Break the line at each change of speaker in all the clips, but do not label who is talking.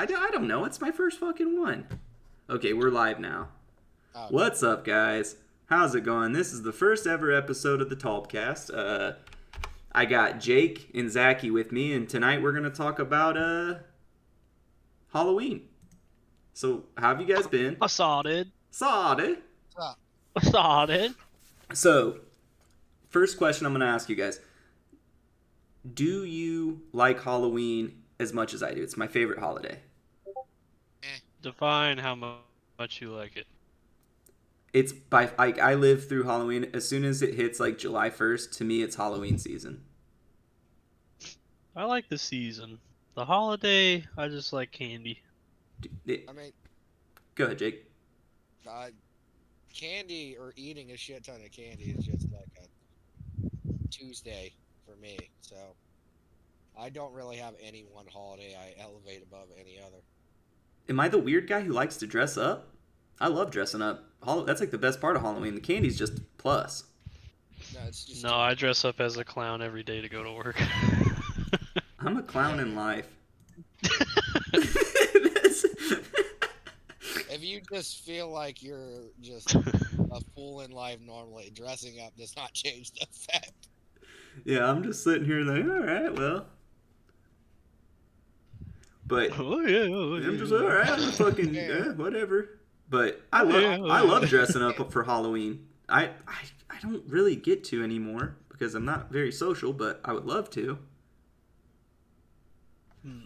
I don't know. It's my first fucking one. Okay, we're live now.
Oh.
What's up, guys? How's it going? This is the first ever episode of the Taulbcast. I got Jake and Zachy with me, and tonight we're going to talk about Halloween. So, how have you guys been?
Assaulted.
Sorted. So, first question I'm going to ask you guys. Do you like Halloween as much as I do? It's my favorite holiday.
Define how much you like it.
It's I live through Halloween. As soon as it hits like July 1st, to me it's Halloween season.
I like the season. The holiday, I just like candy.
I mean,
Go ahead, Jake.
candy or eating a shit ton of candy is just like a Tuesday for me. So I don't really have any one holiday I elevate above any other.
Am I the weird guy who likes to dress up? I love dressing up. That's like the best part of Halloween. The candy's just plus.
No, it's just
No, I dress up as a clown every day to go to work.
I'm a clown in life.
If you just feel like you're just a fool in life normally, dressing up does not change the fact.
Yeah, I'm just sitting here like, all right, well. But I'm just all right. I'm fucking whatever. But I love dressing up for Halloween. I don't really get to anymore because I'm not very social, but I would love to.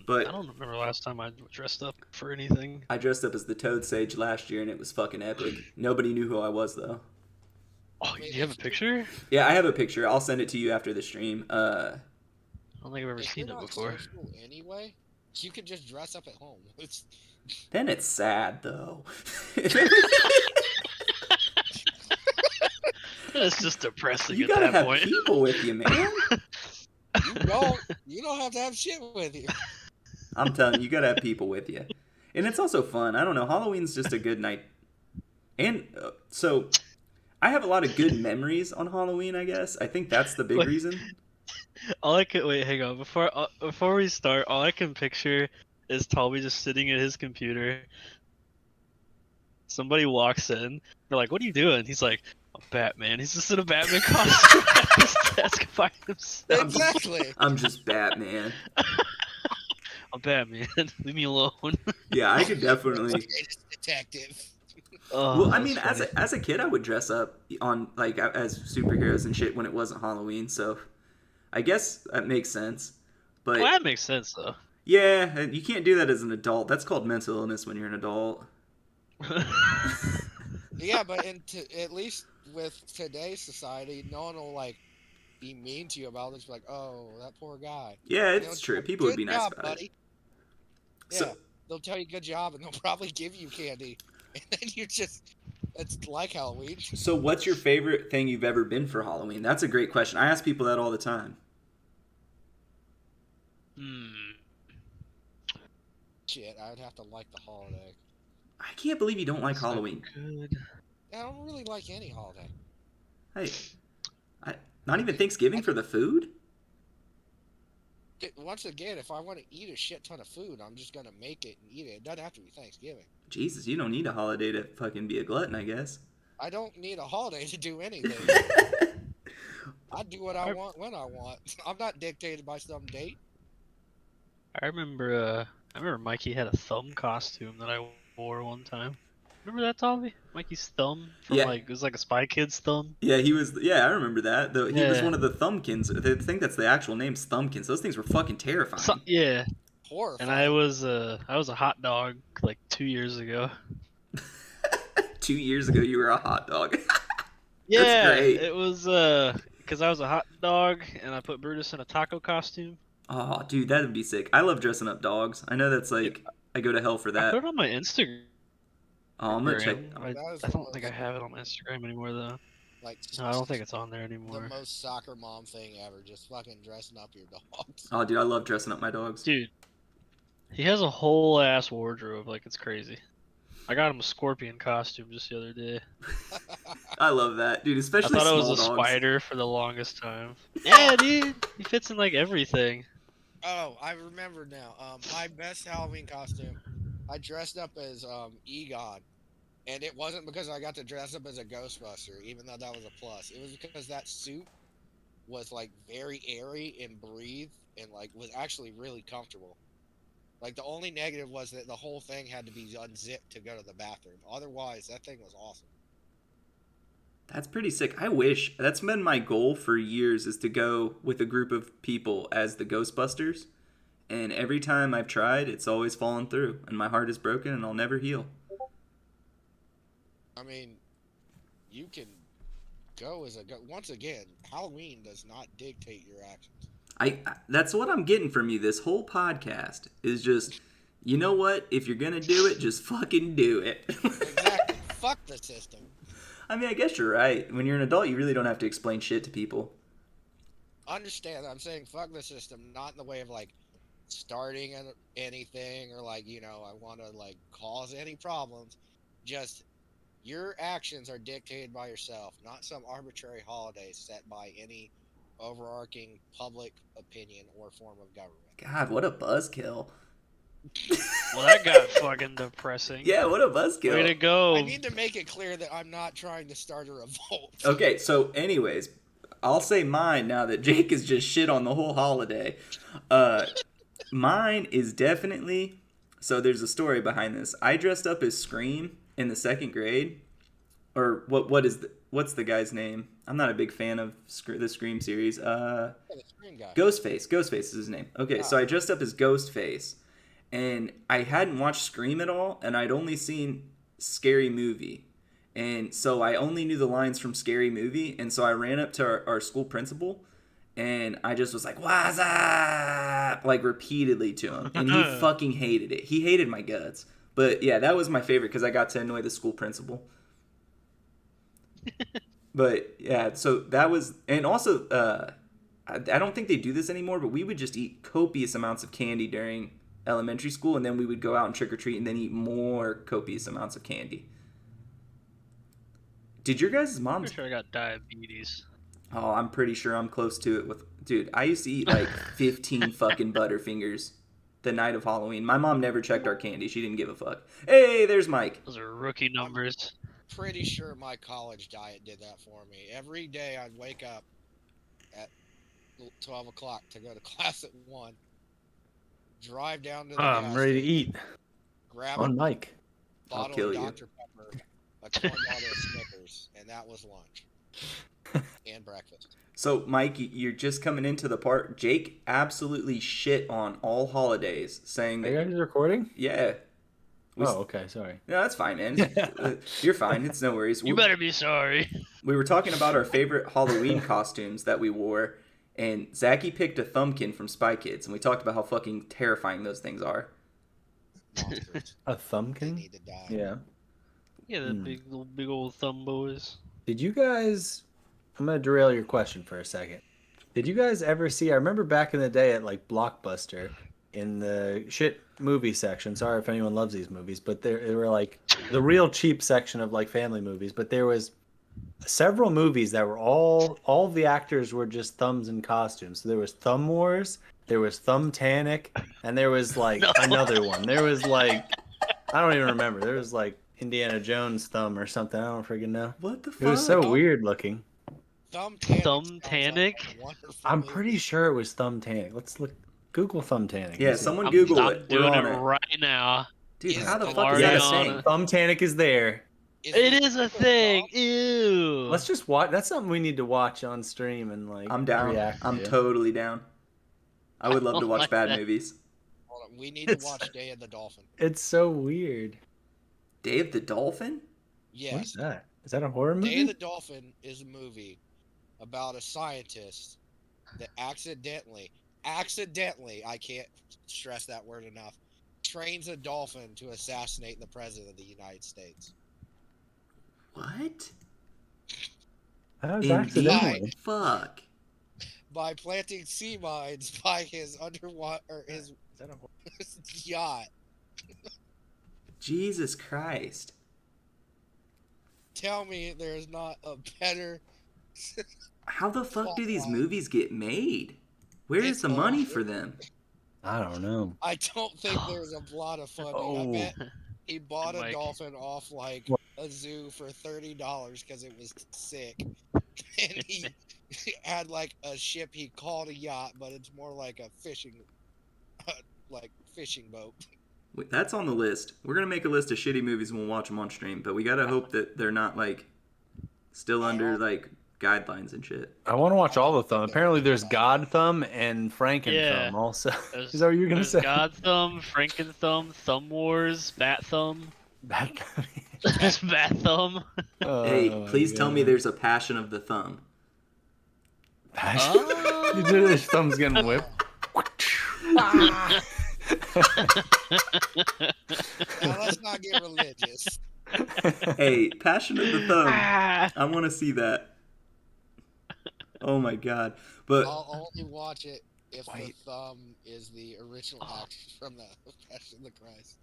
But
I don't remember last time I dressed up for anything.
I dressed up as the Toad Sage last year, and it was fucking epic. Nobody knew who I was, though.
Oh, you have a picture?
Yeah, I have a picture. I'll send it to you after the stream.
I don't think I've ever
If
seen
you're
it
not
before.
social anyway, you could just dress up at home.
Then it's sad, though.
It's just depressing
You
at
gotta
that
have
point.
people with you, man.
You don't have to have shit with you.
I'm telling you, you gotta have people with you. And it's also fun. I don't know. Halloween's just a good night. And so, I have a lot of good memories on Halloween, I guess. I think that's the big
Wait.
reason.
Hang on. Before we start, all I can picture is Taulby just sitting at his computer. Somebody walks in. They're like, "What are you doing?" He's like, "I'm Batman." He's just in a Batman costume at his desk by himself.
Exactly.
I'm just Batman.
I'm Batman. Leave me alone.
Yeah, I could definitely.
Greatest detective.
Oh,
Well, I
that's
mean,
funny.
as a kid, I would dress up on like as superheroes and shit when it wasn't Halloween. So, I guess that makes sense. But
Well, that makes sense though.
yeah, you can't do that as an adult. That's called mental illness when you're an adult.
Yeah, but at least with today's society, no one will like be mean to you about it. It's like, oh, that poor guy.
Yeah,
You
it's
know,
true. People would
good
be nice
job,
about
buddy.
it.
Yeah,
So-
they'll tell you good job, and they'll probably give you candy, and then it's like Halloween.
So, what's your favorite thing you've ever been for Halloween? That's a great question. I ask people that all the time.
Shit, I would have to like the holiday.
I can't believe you don't like
So
Halloween.
good.
I don't really like any holiday.
Hey, not even Thanksgiving for the food?
Once again, if I want to eat a shit ton of food, I'm just gonna make it and eat it. It doesn't have to be Thanksgiving.
Jesus, you don't need a holiday to fucking be a glutton, I guess.
I don't need a holiday to do anything. I do what I want when I want. I'm not dictated by some date.
I remember Mikey had a thumb costume that I wore one time. Remember that, Tommy? Mikey's thumb from
Yeah.
it was like a Spy Kid's thumb.
Yeah, he was. Yeah, I remember that. He was
Yeah.
one of the Thumbkins. I think that's the actual name, Thumbkins. Those things were fucking terrifying.
Yeah.
Horrifying.
And I was a hot dog like 2 years ago.
2 years ago, you were a hot dog.
Yeah,
great.
it was because I was a hot dog and I put Brutus in a taco costume.
Oh, dude, that'd be sick. I love dressing up dogs. I know that's like I go to hell for
I
that.
put it on my Instagram.
Oh, I'm gonna check.
I
That was
don't think I have it on my Instagram anymore though.
like
No, I don't think it's on there
the
anymore.
most soccer mom thing ever. Just fucking dressing up your dogs.
Oh, dude, I love dressing up my dogs.
Dude, he has a whole ass wardrobe, like it's crazy. I got him a scorpion costume just the other day.
I love that, dude.
I
Especially
thought it
small
was a
dogs.
spider for the longest time. Yeah, dude, he fits in like everything.
Oh, I remember now. My best Halloween costume, I dressed up as Egon, and it wasn't because I got to dress up as a Ghostbuster, even though that was a plus. It was because that suit was like very airy and breathed, and like was actually really comfortable. Like the only negative was that the whole thing had to be unzipped to go to the bathroom. Otherwise, that thing was awesome.
That's pretty sick. I wish that's been my goal for years is to go with a group of people as the Ghostbusters. And every time I've tried, it's always fallen through, and my heart is broken, and I'll never heal.
I mean, you can go as a once again. Halloween does not dictate your actions.
That's what I'm getting from you. This whole podcast is just, you know what? If you're gonna do it, just fucking do it.
Exactly. Fuck the system.
I mean, I guess you're right. When you're an adult, you really don't have to explain shit to people.
Understand? I'm saying fuck the system, not in the way of like starting anything or like I want to like cause any problems. Just your actions are dictated by yourself, not some arbitrary holiday set by any overarching public opinion or form of government.
God, what a buzzkill.
Well, that got fucking depressing.
Yeah, what a buzzkill.
Way to go.
I need to make it clear that I'm not trying to start a revolt.
Okay, so anyways, I'll say mine now that Jake has just shit on the whole holiday. Mine is definitely... So there's a story behind this. I dressed up as Scream in the 2nd grade. Or what's the guy's name? I'm not a big fan of the Scream series.
The Scream guy.
Ghostface. Ghostface is his name. Okay, so I dressed up as Ghostface. And I hadn't watched Scream at all, and I'd only seen Scary Movie. And so I only knew the lines from Scary Movie, and so I ran up to our school principal, and I just was like, "What's up?" like repeatedly to him, and he fucking hated it. He hated my guts. But yeah, that was my favorite because I got to annoy the school principal. But yeah, so that was, and also I don't think they do this anymore, but we would just eat copious amounts of candy during elementary school, and then we would go out and trick or treat and then eat more copious amounts of candy. Did your guys' moms?
I'm pretty sure I got diabetes.
Oh, I'm pretty sure I'm close to it. Dude, I used to eat like 15 fucking Butterfingers the night of Halloween. My mom never checked our candy. She didn't give a fuck. Hey, there's Mike.
Those are rookie numbers.
Pretty sure my college diet did that for me. Every day I'd wake up at 12 o'clock to go to class at 1. Drive down to the
I'm ready to eat.
Grab
On
a
Mike.
bottle of Dr. Pepper, a corn bottle of Snickers, and that was lunch. And breakfast.
So, Mike, you're just coming into the part. Jake absolutely shit on all holidays, saying
Are you guys recording?
Yeah.
Okay, sorry.
No, that's fine, man. You're fine. It's no worries.
You better be sorry.
We were talking about our favorite Halloween costumes that we wore, and Zachy picked a thumbkin from Spy Kids, and we talked about how fucking terrifying those things are.
Monsters.
A
They
thumbkin?
need to die.
Yeah.
Yeah, the big old thumb boys.
Did you guys... I'm going to derail your question for a second. Did you guys ever see... I remember back in the day at, like, Blockbuster, in the shit movie section, sorry if anyone loves these movies, but there were, like, the real cheap section of, like, family movies, but there was several movies that were all the actors were just thumbs in costumes. So there was Thumb Wars, there was Thumbtanic, and there was, like, another one. There was, like... I don't even remember. There was, like, Indiana Jones thumb or something. I don't freaking know.
What the fuck?
It was so weird looking.
Thumbtanic?
I'm pretty sure it was Thumbtanic. Let's look. Google Thumbtanic.
Yeah, someone Google
I'm
it.
doing
We're
it
on it.
right now.
Dude, how the
Is
fuck is
Already
that a
on
thing?
it.
Thumbtanic is there.
It is a thing. Ew.
Let's just watch. That's something we need to watch on stream and like.
I'm down.
React
I'm
to.
totally down. I would love to
Oh
watch
my
bad
God.
movies.
Hold on, we need to watch Day of the Dolphin.
It's so weird.
Day of the Dolphin?
Yes.
What is that? Is that a horror movie?
Day of the Dolphin is a movie about a scientist that accidentally, I can't stress that word enough, trains a dolphin to assassinate the president of the United States.
What?
That was
In
accidentally.
the fuck?
By planting sea mines by his underwater, his
Is that a horror?
yacht.
Jesus Christ.
Tell me there's not a better...
How the fuck do these movies get made? Where is the money for them?
I don't know.
I don't think there's a lot of funding. I
Oh.
bet he bought a
Mike.
dolphin off like a zoo for $30 because it was sick, and he had like a ship he called a yacht, but it's more like a fishing, fishing boat.
Wait, that's on the list. We're gonna make a list of shitty movies and we'll watch them on stream. But we gotta hope that they're not like still under like guidelines and shit.
I want to watch all the Thumb. Apparently, there's God Thumb and Franken
Yeah.
Thumb also.
There's,
Is that what you were gonna
there's
say?
God Thumb, Franken Thumb, Thumb Wars, Bat Thumb.
Bat
There's Bat Thumb.
Hey, please tell me there's a Passion of the Thumb.
Passion. You did his thumb's getting whipped.
Now let's not get religious.
Hey, Passion of the Thumb.
Ah.
I want to see that. Oh my god! But
I'll only watch it if
Wait.
the thumb is the original actor from the Passion of the Christ.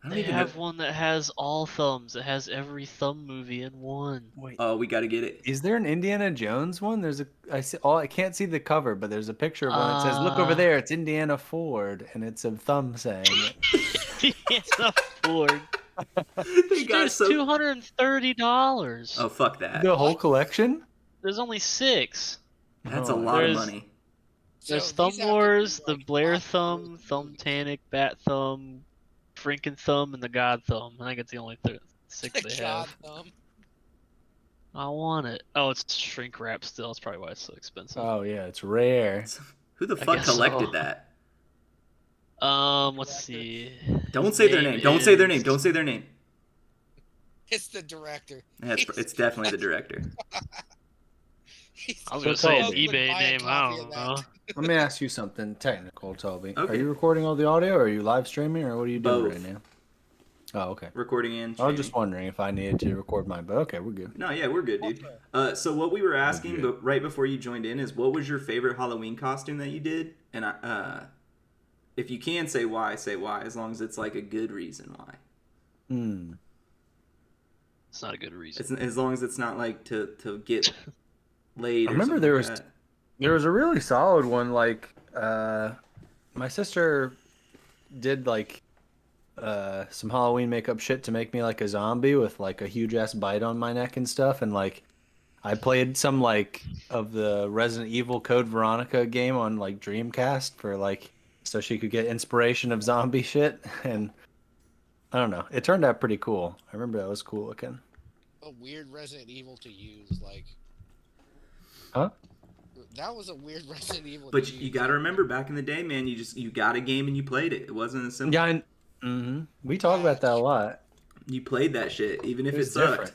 I don't
They
even
have
know.
one that has all thumbs. It has every thumb movie in one.
Wait,
Oh, we gotta get it.
is there an Indiana Jones one? There's a. I can't see the cover, but there's a picture of one. It says, "Look over there. It's Indiana Ford," and it's a thumb saying it.
It's a Ford.
They got
It's
so.
$230.
Oh fuck that!
The whole collection?
There's only 6.
That's a
Oh,
lot of
there's-
money.
There's
So
Thumb
these have to be,
Wars, the
like,
Blair
popular
Thumb,
movies.
Thumbtanic, Bat Thumb, Franken Thumb, and the God Thumb. I think it's the only 6
The
they
God
have.
thumb.
I want it. Oh, it's shrink wrap still. That's probably why it's so expensive.
Oh yeah, it's rare.
Who the
I
fuck
guess
collected
so.
that?
Let's see.
Don't
His
say their name. Don't say their name.
is-
Don't say their name.
It's the director.
Yeah, it's definitely the director.
I was
So
gonna say his
tell me.
eBay
Buy a
name. I
copy
don't
of
know.
that.
Let me ask you something technical, Toby. Are
Okay.
you recording all the audio, or are you live streaming, or what are you doing
Both.
right now? Oh, okay.
Recording and
I was just
streaming.
wondering if I needed to record mine, but okay, we're good.
No, yeah, we're good, dude. So what we were asking, but right before you joined in, is what was your favorite Halloween costume that you did? And if you can say why, as long as it's like a good reason why.
It's not a good reason.
It's as long as it's not like to get laid.
I
Or
remember
something
there
like
was-
that.
There was a really solid one. Like, my sister did like some Halloween makeup shit to make me like a zombie with like a huge ass bite on my neck and stuff, and like I played some like of the Resident Evil Code Veronica game on like Dreamcast for like so she could get inspiration of zombie shit, and I don't know, it turned out pretty cool. I remember that was cool looking.
A weird Resident Evil to use, like.
Huh?
That was a weird Resident Evil.
But
to
you
use.
got to remember, back in the day, man, you got a game and you played it. It wasn't as simple.
Yeah, we talk about that a lot.
You played that shit, even if it
was
sucked.
different.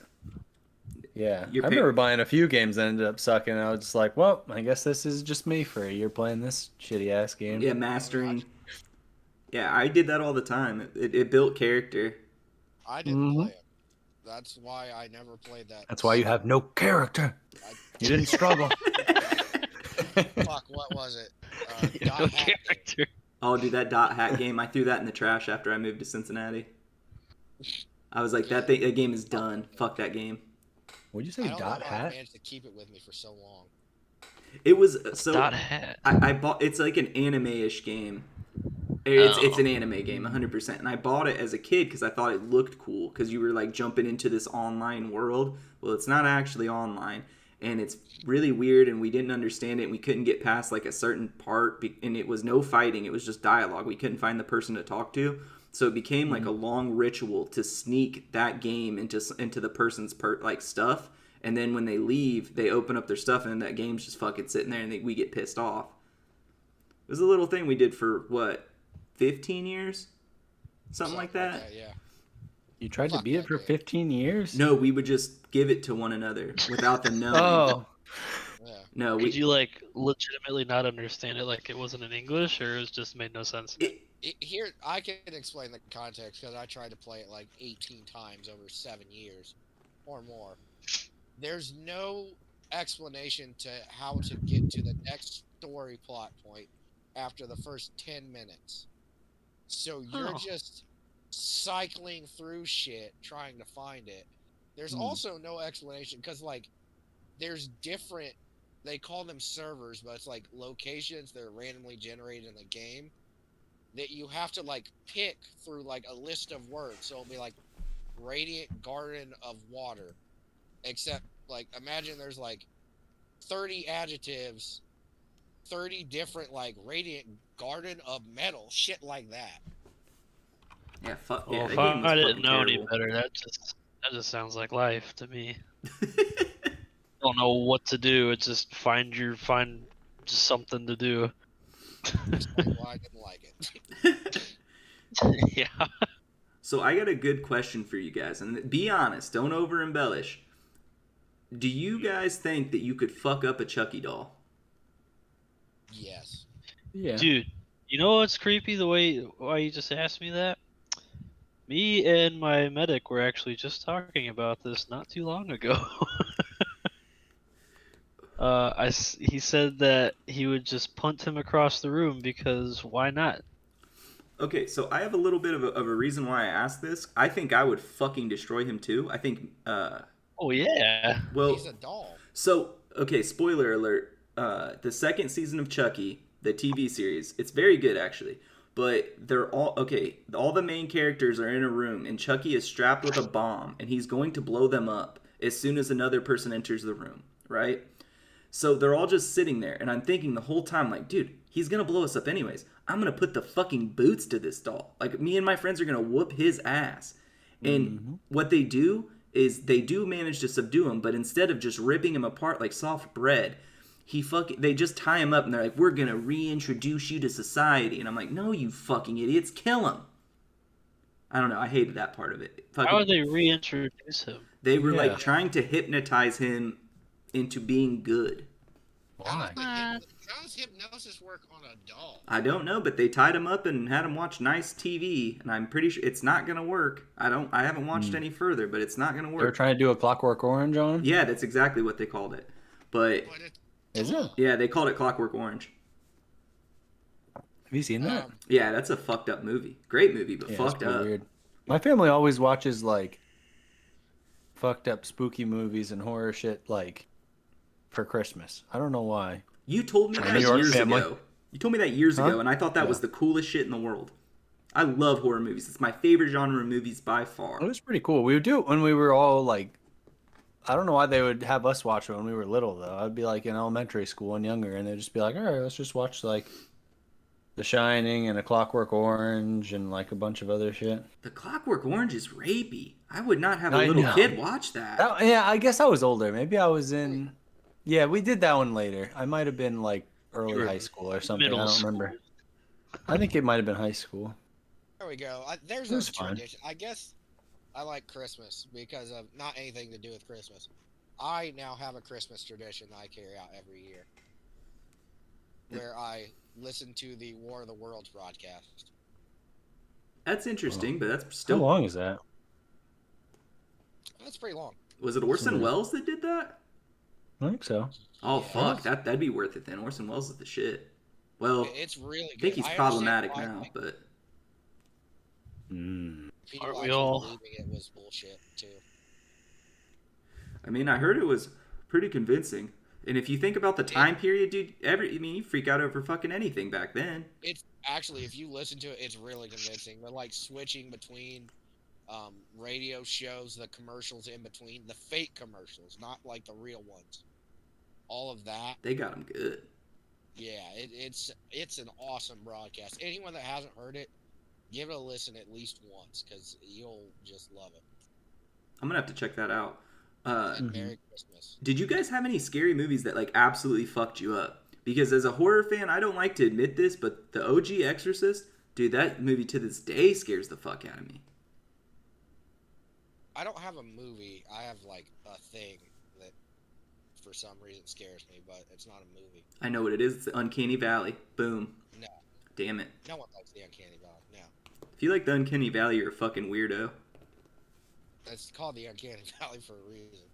Yeah,
Your
I remember buying a few games that ended up sucking. And I was just like, well, I guess this is just me for a year playing this shitty ass game.
Yeah, mastering. Yeah, I did that all the time. It built character.
I didn't play it. That's why I never played that.
That's why you have no character. You didn't struggle.
Fuck, what was it?
No
Dot Hack.
character.
Oh, dude, that dot hack game, I threw that in the trash after I moved to Cincinnati. I was like, that game is done. Fuck that game.
Would you
I
say
don't
dot
know how I
hat?
managed to keep it with me for so long.
It was so.
Dot hat.
I bought. It's like an anime-ish game. It's an anime game, 100%. And I bought it as a kid because I thought it looked cool because you were like jumping into this online world. Well, it's not actually online, and it's really weird. And we didn't understand it. And we couldn't get past like a certain part, and it was no fighting. It was just dialogue. We couldn't find the person to talk to. So it became like a long ritual to sneak that game into the person's like stuff. And then when they leave, they open up their stuff, and then that game's just fucking sitting there, and we get pissed off. It was a little thing we did for, what, 15 years? Something like that?
Yeah.
You tried to
Fuck
beat it
that
for
game.
15 years?
No, we would just give it to one another without them knowing.
Oh,
Yeah.
No,
Did you like legitimately not understand it? Like it wasn't in English, or it was just made no sense?
Here, I can explain the context because I tried to play it like 18 times over 7 years or more. There's no explanation to how to get to the next story plot point after the first 10 minutes. So you're just cycling through shit trying to find it. There's also no explanation because, like, there's different, they call them servers, but it's like locations that are randomly generated in the game. that you have to like pick through like a list of words. So it'll be like radiant garden of water. Except like imagine there's like 30 adjectives, 30 different like radiant garden of metal, shit like that.
Yeah, fuck
Well,
yeah,
if
that game was
I
fucking
didn't know any
terrible.
better, that just sounds like life to me. Don't know what to do. It's just find just something to do.
Explain why I didn't like it.
Yeah.
So I got a good question for you guys, and be honest, don't over embellish. Do you guys think that you could fuck up a Chucky doll?
Yes.
Yeah.
Dude, you know what's creepy? Why you just asked me that? Me and my medic were actually just talking about this not too long ago. He said that he would just punt him across the room because why not?
Okay, so I have a little bit of a reason why I asked this. I think I would fucking destroy him too. I think,
Oh yeah.
well,
He's a doll.
so, okay, spoiler alert. The second season of Chucky, the TV series, it's very good actually. But they're all, okay, all the main characters are in a room, and Chucky is strapped with a bomb, and he's going to blow them up as soon as another person enters the room, right? So they're all just sitting there, and I'm thinking the whole time, like, dude, he's gonna blow us up anyways. I'm gonna put the fucking boots to this doll. Like, me and my friends are gonna whoop his ass. And what they do is they do manage to subdue him, but instead of just ripping him apart like soft bread, they just tie him up and they're like, we're gonna reintroduce you to society. And I'm like, no, you fucking idiots, kill him. I don't know. I hated that part of it.
How would they reintroduce him?
They were
Yeah.
like trying to hypnotize him into being good.
Why?
How does hypnosis work on a doll?
I don't know, but they tied him up and had him watch nice TV, and I'm pretty sure it's not gonna work. I haven't watched any further, but it's not gonna
They were
work.
trying to do a Clockwork Orange on him?
Yeah, that's exactly what they called it. But
But it's
Is it?
yeah, they called it Clockwork Orange.
Have you seen that?
Yeah, that's a fucked up movie. Great movie, but
Yeah, it's
fucked
pretty
up.
weird. My family always watches like fucked up spooky movies and horror shit like for Christmas. I don't know why.
You told me
Our
that
New York
years
family.
ago. You told me that years ago, and I thought that was the coolest shit in the world. I love horror movies. It's my favorite genre of movies by far.
It was pretty cool. We would do it when we were all like, I don't know why they would have us watch it when we were little though. I'd be like in elementary school and younger, and they'd just be like, all right, let's just watch like The Shining and A Clockwork Orange and like a bunch of other shit.
The Clockwork Orange is rapey. I would not have a
I
little
know.
kid watch that.
Yeah, I guess I was older. Maybe I was in. Yeah, we did that one later. I might have been like early high school or something. I
Middle
don't
school.
remember. I think it might have been high school.
There we go. There's
It
a
was fine.
tradition. I guess I like Christmas because of not anything to do with Christmas. I now have a Christmas tradition that I carry out every year, where I listen to the War of the Worlds broadcast.
That's interesting, but that's
How
still.
long is that?
That's pretty long.
Was it Orson
Yeah.
Welles that did that?
I think so.
Oh
Yeah.
fuck, that'd be worth it then. Orson Welles is the shit. Well,
It's really good.
I think he's
understand
problematic
why,
now,
like,
but
people
Aren't we
actually
all?
believing it was bullshit too.
I mean, I heard it was pretty convincing. And if you think about the time period, dude, you freak out over fucking anything back then.
It's actually, if you listen to it, it's really convincing. They're like switching between radio shows, the commercials in between, the fake commercials, not like the real ones. All of that.
They got him good.
Yeah, it's an awesome broadcast. Anyone that hasn't heard it, give it a listen at least once because you'll just love it.
I'm gonna have to check that out.
And Merry Christmas.
Did you guys have any scary movies that like absolutely fucked you up? Because as a horror fan, I don't like to admit this, but the OG Exorcist, dude, that movie to this day scares the fuck out of me.
I don't have a movie. I have like a thing that for some reason scares me, but it's not a movie.
I know what it is. It's the Uncanny Valley. Boom.
No.
Damn it.
No one likes the Uncanny Valley. No.
If you like the Uncanny Valley, you're a fucking weirdo.
It's called the Uncanny Valley for a reason.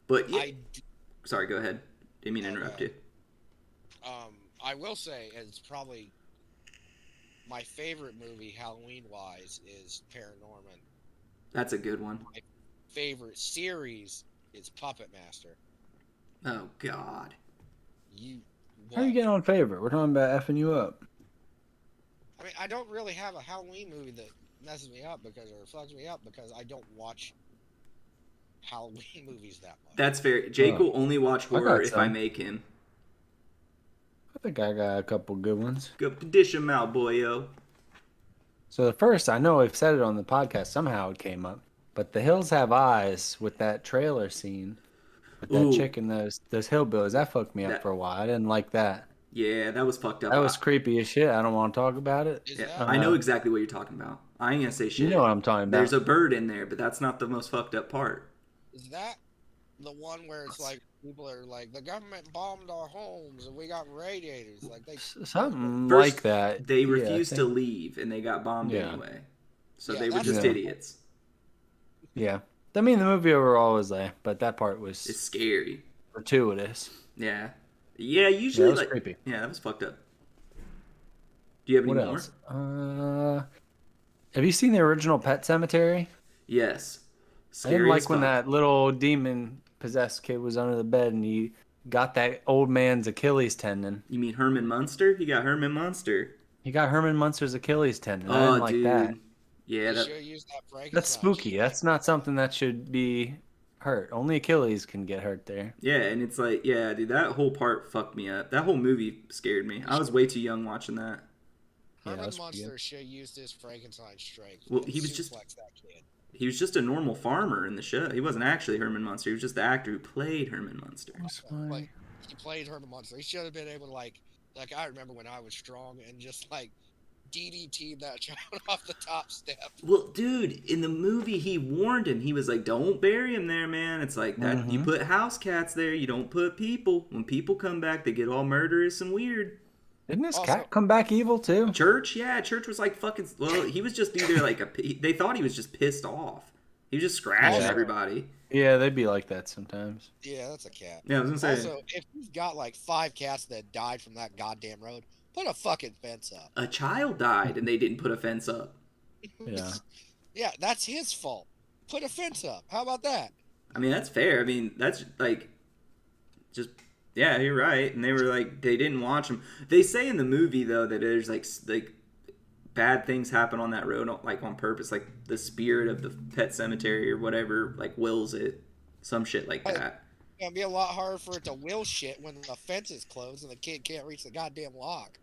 But yeah.
I d-
Sorry, go ahead. Didn't mean to interrupt you.
I will say it's probably my favorite movie Halloween wise is Paranorman.
That's a good one.
My favorite series is Puppet Master.
Oh God.
You
How you getting on favorite? We're talking about effing you up.
mean, I don't really have a Halloween movie that messes me up because or fucks me up because I don't watch Halloween movies that much.
That's fair. Jake will only watch horror if I
some.
make him.
I think I got a couple good ones.
Go dish him out, boyo.
So the first, I know we've said it on the podcast. Somehow it came up, but The Hills Have Eyes with that trailer scene with that chick and those hillbillies. That fucked me up for a while. I didn't like that.
Yeah, that was fucked up.
That was creepy as shit. I don't want to talk about it.
I know exactly what you're talking about. I ain't gonna say shit.
You know what I'm talking about.
There's a bird in there, but that's not the most fucked up part.
Is that the one where it's like people are like the government bombed our homes and we got radiators? Like they
something
First,
like that.
They refused to leave and they got bombed anyway. So they were just idiots.
Yeah. I mean, the movie overall was but that part was
it's scary,
gratuitous.
Yeah. Yeah, usually
that was creepy.
Yeah, that was fucked up. Do you have any more?
Else? Have you seen the original Pet Cemetery?
Yes.
Scary I didn't like when that little demon possessed kid was under the bed and he got that old man's Achilles tendon.
You mean Herman Munster? He got Herman Munster.
He got Herman Munster's Achilles tendon. I didn't like that.
Yeah,
that's spooky. That's not something that should be hurt. Only Achilles can get hurt there.
Yeah, and it's like, yeah, dude, that whole part fucked me up. That whole movie scared me. I was way too young watching that.
Herman Munster should have used his Frankenstein strength.
Well, he was just a normal farmer in the show. He wasn't actually Herman Munster. He was just the actor who played Herman Munster.
Like, he played Herman Munster. He should have been able to like I remember when I was strong and just like DDT that child off the top step.
Well, dude, in the movie, he warned him. He was like, "Don't bury him there, man. It's like that. You put house cats there. You don't put people. When people come back, they get all murderous and weird."
Didn't his cat come back evil too?
Church, yeah, Church was like fucking. Well, he was just either like they thought he was just pissed off. He was just scratching everybody.
Yeah, they'd be like that sometimes.
Yeah, that's a cat.
Yeah, I was gonna say.
Also, if you've got like 5 cats that died from that goddamn road, put a fucking fence up.
A child died and they didn't put a fence up.
Yeah.
Yeah, that's his fault. Put a fence up. How about that?
I mean, that's fair. I mean, that's like, just, yeah, you're right. And they were like, they didn't watch them. They say in the movie, though, that there's like bad things happen on that road, like on purpose. Like the spirit of the pet cemetery or whatever, like wills it. Some shit like that.
It'd be a lot harder for it to will shit when the fence is closed and the kid can't reach the goddamn lock.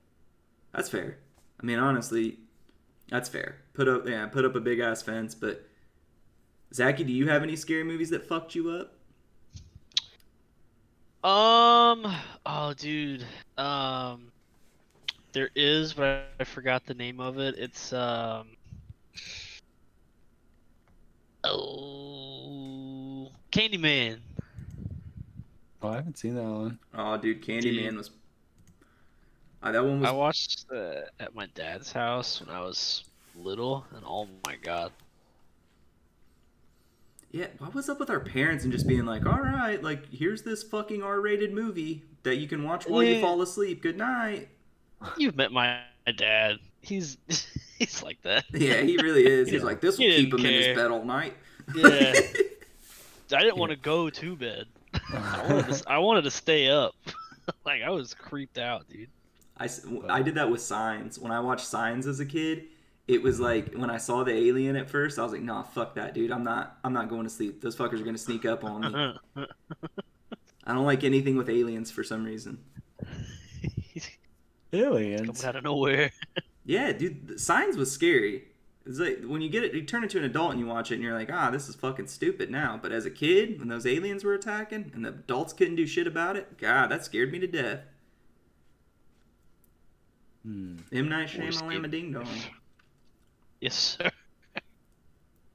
That's fair. I mean, honestly, that's fair. Put up a big ass fence. But Zachy, do you have any scary movies that fucked you up?
Oh, dude. There is, but I forgot the name of it. It's Candyman.
Oh, I haven't seen that one.
Oh, dude, Candyman was. That one was.
I watched at my dad's house when I was little, and oh my god.
Yeah, what was up with our parents and just being like, all right, like, here's this fucking R-rated movie that you can watch while you fall asleep. Good night.
You've met my dad. He's like that.
Yeah, he really is. He's like, this will keep him in his bed all night.
Yeah. I didn't want to go to bed. I wanted to stay up. Like, I was creeped out, dude.
I did that with Signs. When I watched Signs as a kid, it was like when I saw the alien at first, I was like, nah, fuck that, dude. I'm not going to sleep. Those fuckers are gonna sneak up on me. I don't like anything with aliens for some reason.
Aliens
coming out of nowhere.
Yeah, dude. Signs was scary. It's like when you get it, you turn into an adult and you watch it, and you're like, this is fucking stupid now. But as a kid, when those aliens were attacking and the adults couldn't do shit about it, God, that scared me to death. M. Night Shyamalan Ding Dong.
Yes, sir.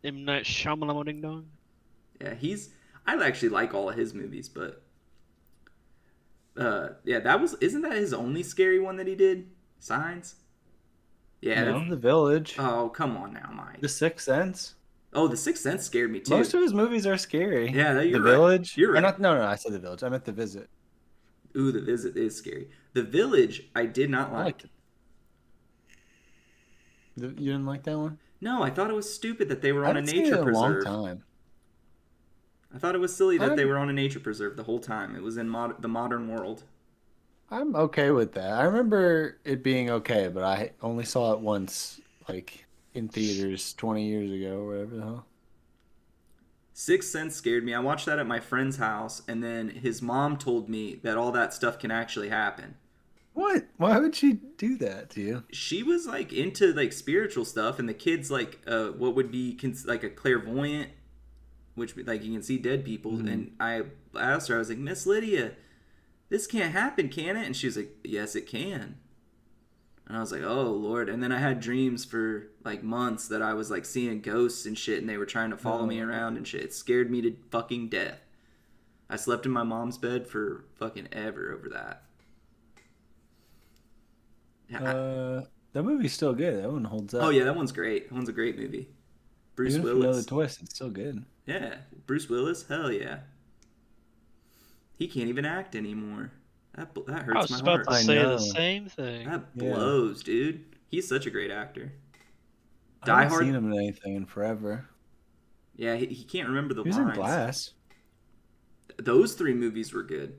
M. Night Shyamalan Ding Dong.
Yeah, I actually like all of his movies, but yeah, isn't that his only scary one that he did? Signs? Yeah.
No, The Village.
Oh, come on now, Mike.
The Sixth Sense.
Oh, The Sixth Sense scared me too.
Most of his movies are scary.
Yeah, you're
The
right.
Village.
You're right.
No, I said The Village. I meant The Visit.
Ooh, The Visit is scary. The Village, I did not like.
You didn't like that one?
No, I thought it was stupid that they were on a nature
seen it in
preserve.
A long time.
I thought it was silly that they were on a nature preserve the whole time. It was in the modern world.
I'm okay with that. I remember it being okay, but I only saw it once, like in theaters 20 years ago or whatever the hell.
Sixth Sense scared me. I watched that at my friend's house, and then his mom told me that all that stuff can actually happen.
What? Why would she do that to you?
She was like into like spiritual stuff, and the kid's like what would be like a clairvoyant, which like you can see dead people. And I asked her, I was like, Miss Lydia, this can't happen, can it? And she was like, yes, it can. And I was like, oh, Lord. And then I had dreams for, like, months that I was, like, seeing ghosts and shit, and they were trying to follow me around and shit. It scared me to fucking death. I slept in my mom's bed for fucking ever over that.
That movie's still good. That one holds up.
Oh, yeah, that one's great. That one's a great movie. Bruce
Even if you know
Willis.
the twist, it's still good.
Yeah, Bruce Willis? Hell yeah. He can't even act anymore. That hurts my heart.
I was about to say the same thing.
That blows, dude. He's such a great actor.
I haven't seen him in anything in forever.
Yeah, he can't remember the
lines. He was in Glass.
Those 3 movies were good.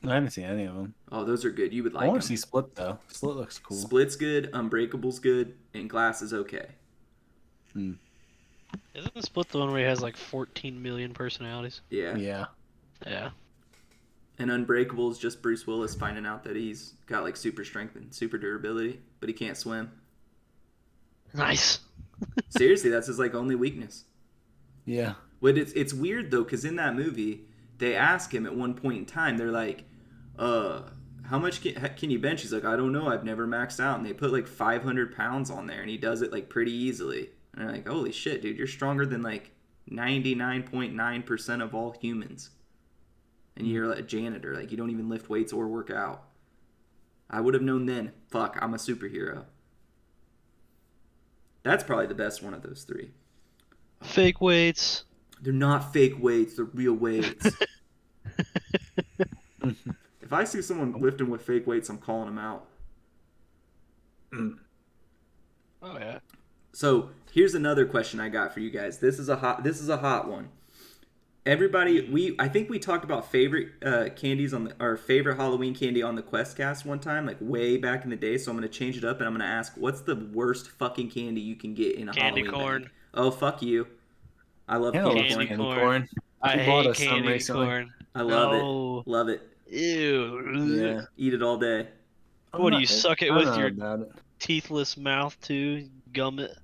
I haven't seen any of them.
Oh, those are good. You would like them.
I want to see Split, though. Split looks cool.
Split's good, Unbreakable's good, and Glass is okay.
Isn't Split the one where he has like 14 million personalities?
Yeah.
Yeah.
And Unbreakable is just Bruce Willis finding out that he's got like super strength and super durability, but he can't swim.
Nice.
Seriously, that's his like only weakness.
Yeah.
But it's weird though, because in that movie, they ask him at one point in time, they're like, how much can you bench? He's like, I don't know, I've never maxed out. And they put like 500 pounds on there, and he does it like pretty easily. And they're like, holy shit, dude, you're stronger than like 99.9% of all humans. And you're a janitor. Like, you don't even lift weights or work out. I would have known then. Fuck, I'm a superhero. That's probably the best one of those 3.
Fake weights.
They're not fake weights. They're real weights. If I see someone lifting with fake weights, I'm calling them out.
Oh, yeah.
So, here's another question I got for you guys. This is a hot one. Everybody, I think we talked about favorite candies our favorite Halloween candy on the QuestCast one time, like way back in the day. So I'm gonna change it up and I'm gonna ask, what's the worst fucking candy you can get in a
candy
Halloween
corn?
bag? Oh, fuck you! I love candy corn.
I hate candy corn.
I love it. Love it.
Ew.
Yeah.
Eat it all day.
What do you suck it with your teethless mouth too? Gum it.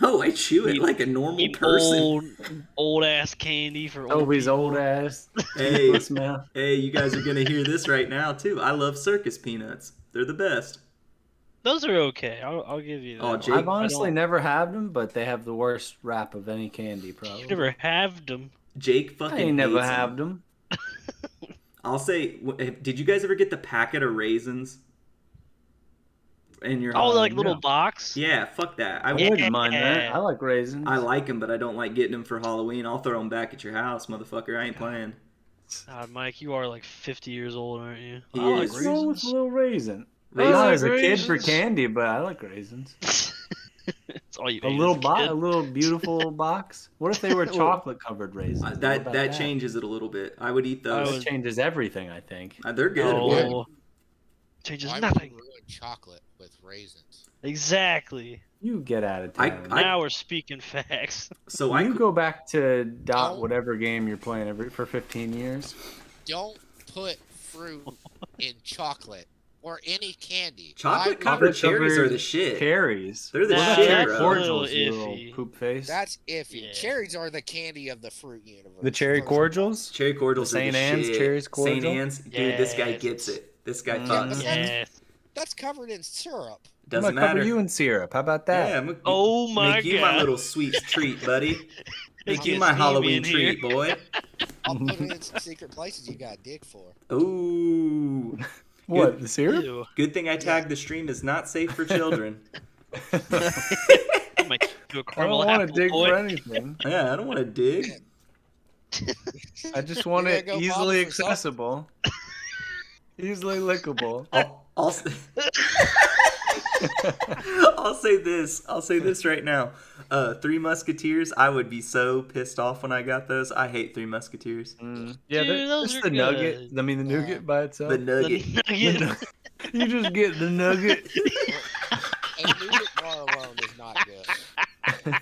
No, I chew it like a normal person.
Old ass candy for
Toby's old ass.
Hey, you guys are gonna hear this right now too. I love circus peanuts. They're the best.
Those are okay. I'll give you that.
Oh, Jake,
I've honestly never had them, but they have the worst rap of any candy. Probably.
You never have them.
Jake fucking.
I ain't never have them.
I'll say, did you guys ever get the packet of raisins? In your
like little box?
Yeah, fuck that.
I wouldn't mind that. I like raisins.
I like them, but I don't like getting them for Halloween. I'll throw them back at your house, motherfucker. I ain't playing.
Mike, you are like 50 years old, aren't you?
What's wrong with a little raisin? Not as a kid for candy, but I like raisins.
It's all you
a little beautiful box. What if they were chocolate covered raisins?
That changes it a little bit. I would eat those.
That changes everything, I think.
They're good.
Oh, changes nothing.
Ruin chocolate with raisins.
Exactly.
You get out of town.
Now we're speaking facts.
So
you go back to whatever game you're playing for 15 years.
Don't put fruit in chocolate or any candy.
Chocolate covered cherries are the shit.
Cherries.
They're the shit.
That's cordials,
you little poop face.
That's iffy. Yeah. Cherries are the candy of the fruit universe.
The cherry cordials?
Cherry cordials are the
St. Anne's
shit.
cherries cordial?
St. Anne's, dude, this guy gets it. This guy fucks.
Yes.
That's covered in syrup.
Doesn't
I'm gonna
matter.
cover you in syrup. How about that?
Yeah,
make
you my little sweet treat, buddy. Make you my Halloween treat, boy.
I'll put it in some secret places you got dig for.
Ooh.
What, the syrup?
Good thing I tagged the stream is not safe for children.
I
don't want to dig for anything.
Yeah, I don't want to dig.
I just want it easily accessible. Easily lickable.
I'll say this right now. Three Musketeers, I would be so pissed off when I got those. I hate Three Musketeers.
Yeah,
Dude, those
just
are
the nugget.
good.
I mean, the nougat by itself.
The Nugget.
The nugget.
You just get the nugget.
And nougat bar alone is not good.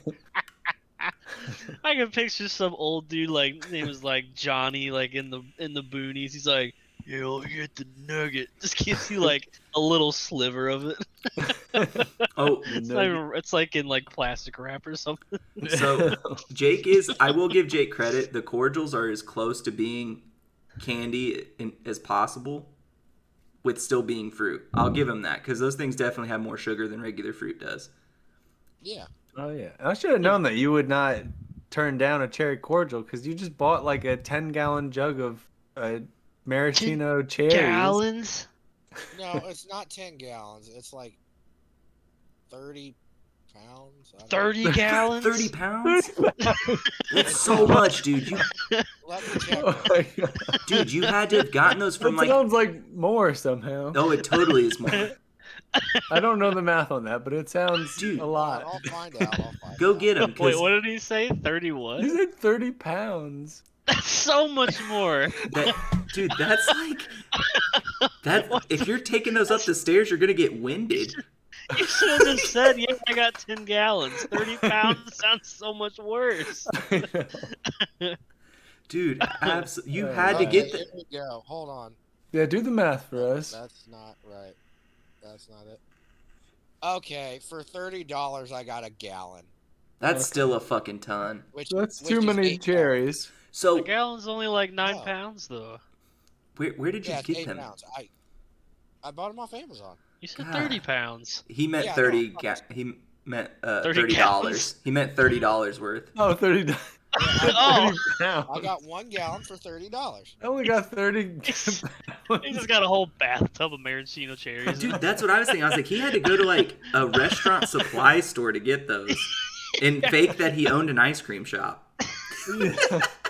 I can picture some old dude like his name is like Johnny, like in the boonies. He's like, "Yeah, I'll get the nugget." Just gives you like a little sliver of it.
Oh,
It's like in like plastic wrap or something.
so I will give Jake credit. The cordials are as close to being candy as possible with still being fruit. I'll give him that because those things definitely have more sugar than regular fruit does.
Yeah.
Oh yeah, I should have known that you would not turn down a cherry cordial because you just bought like a 10-gallon jug of maraschino cherries.
Gallons?
No, it's not 10 gallons. It's like 30 pounds. I don't
30 gallons?
30 pounds? That's so much, dude.
Let me check.
Oh my God.
Dude, you had to have gotten those from
That sounds like more somehow.
Oh, it totally is more.
I don't know the math on that, but it sounds
Dude.
a lot.
I'll find out.
Go get them.
Wait, what did he say? 30 what?
You said 30 pounds.
That's so much more.
Dude, that's like if you're taking those up the stairs, you're gonna get winded.
You should have just said, "Yeah, I got 10 gallons." 30 pounds sounds so much worse.
Dude, you
Oh,
had to
wow.
get
Here we go. Hold on.
Yeah, do the math for us.
That's not right. That's not it. Okay, for $30, I got a gallon.
That's
Okay.
still a fucking ton.
Which
That's
which
too
is
many
8
cherries.
A
So
gallon's only like 9
Oh.
pounds, though.
where did
Pounds.
you
Yeah, it's
get
8
them?
pounds. I bought them off Amazon.
You said
God.
30 pounds.
He meant
Yeah,
30.
no,
He meant
30
$30.
gallons?
He meant $30 worth.
Oh, 30.
Oh.
30 pounds.
I got 1 gallon for $30.
I only got 30.
He just got a whole bathtub of maraschino cherries.
Dude, that's what I was thinking. I was like, he had to go to like a restaurant supply store to get those, and fake that he owned an ice cream shop.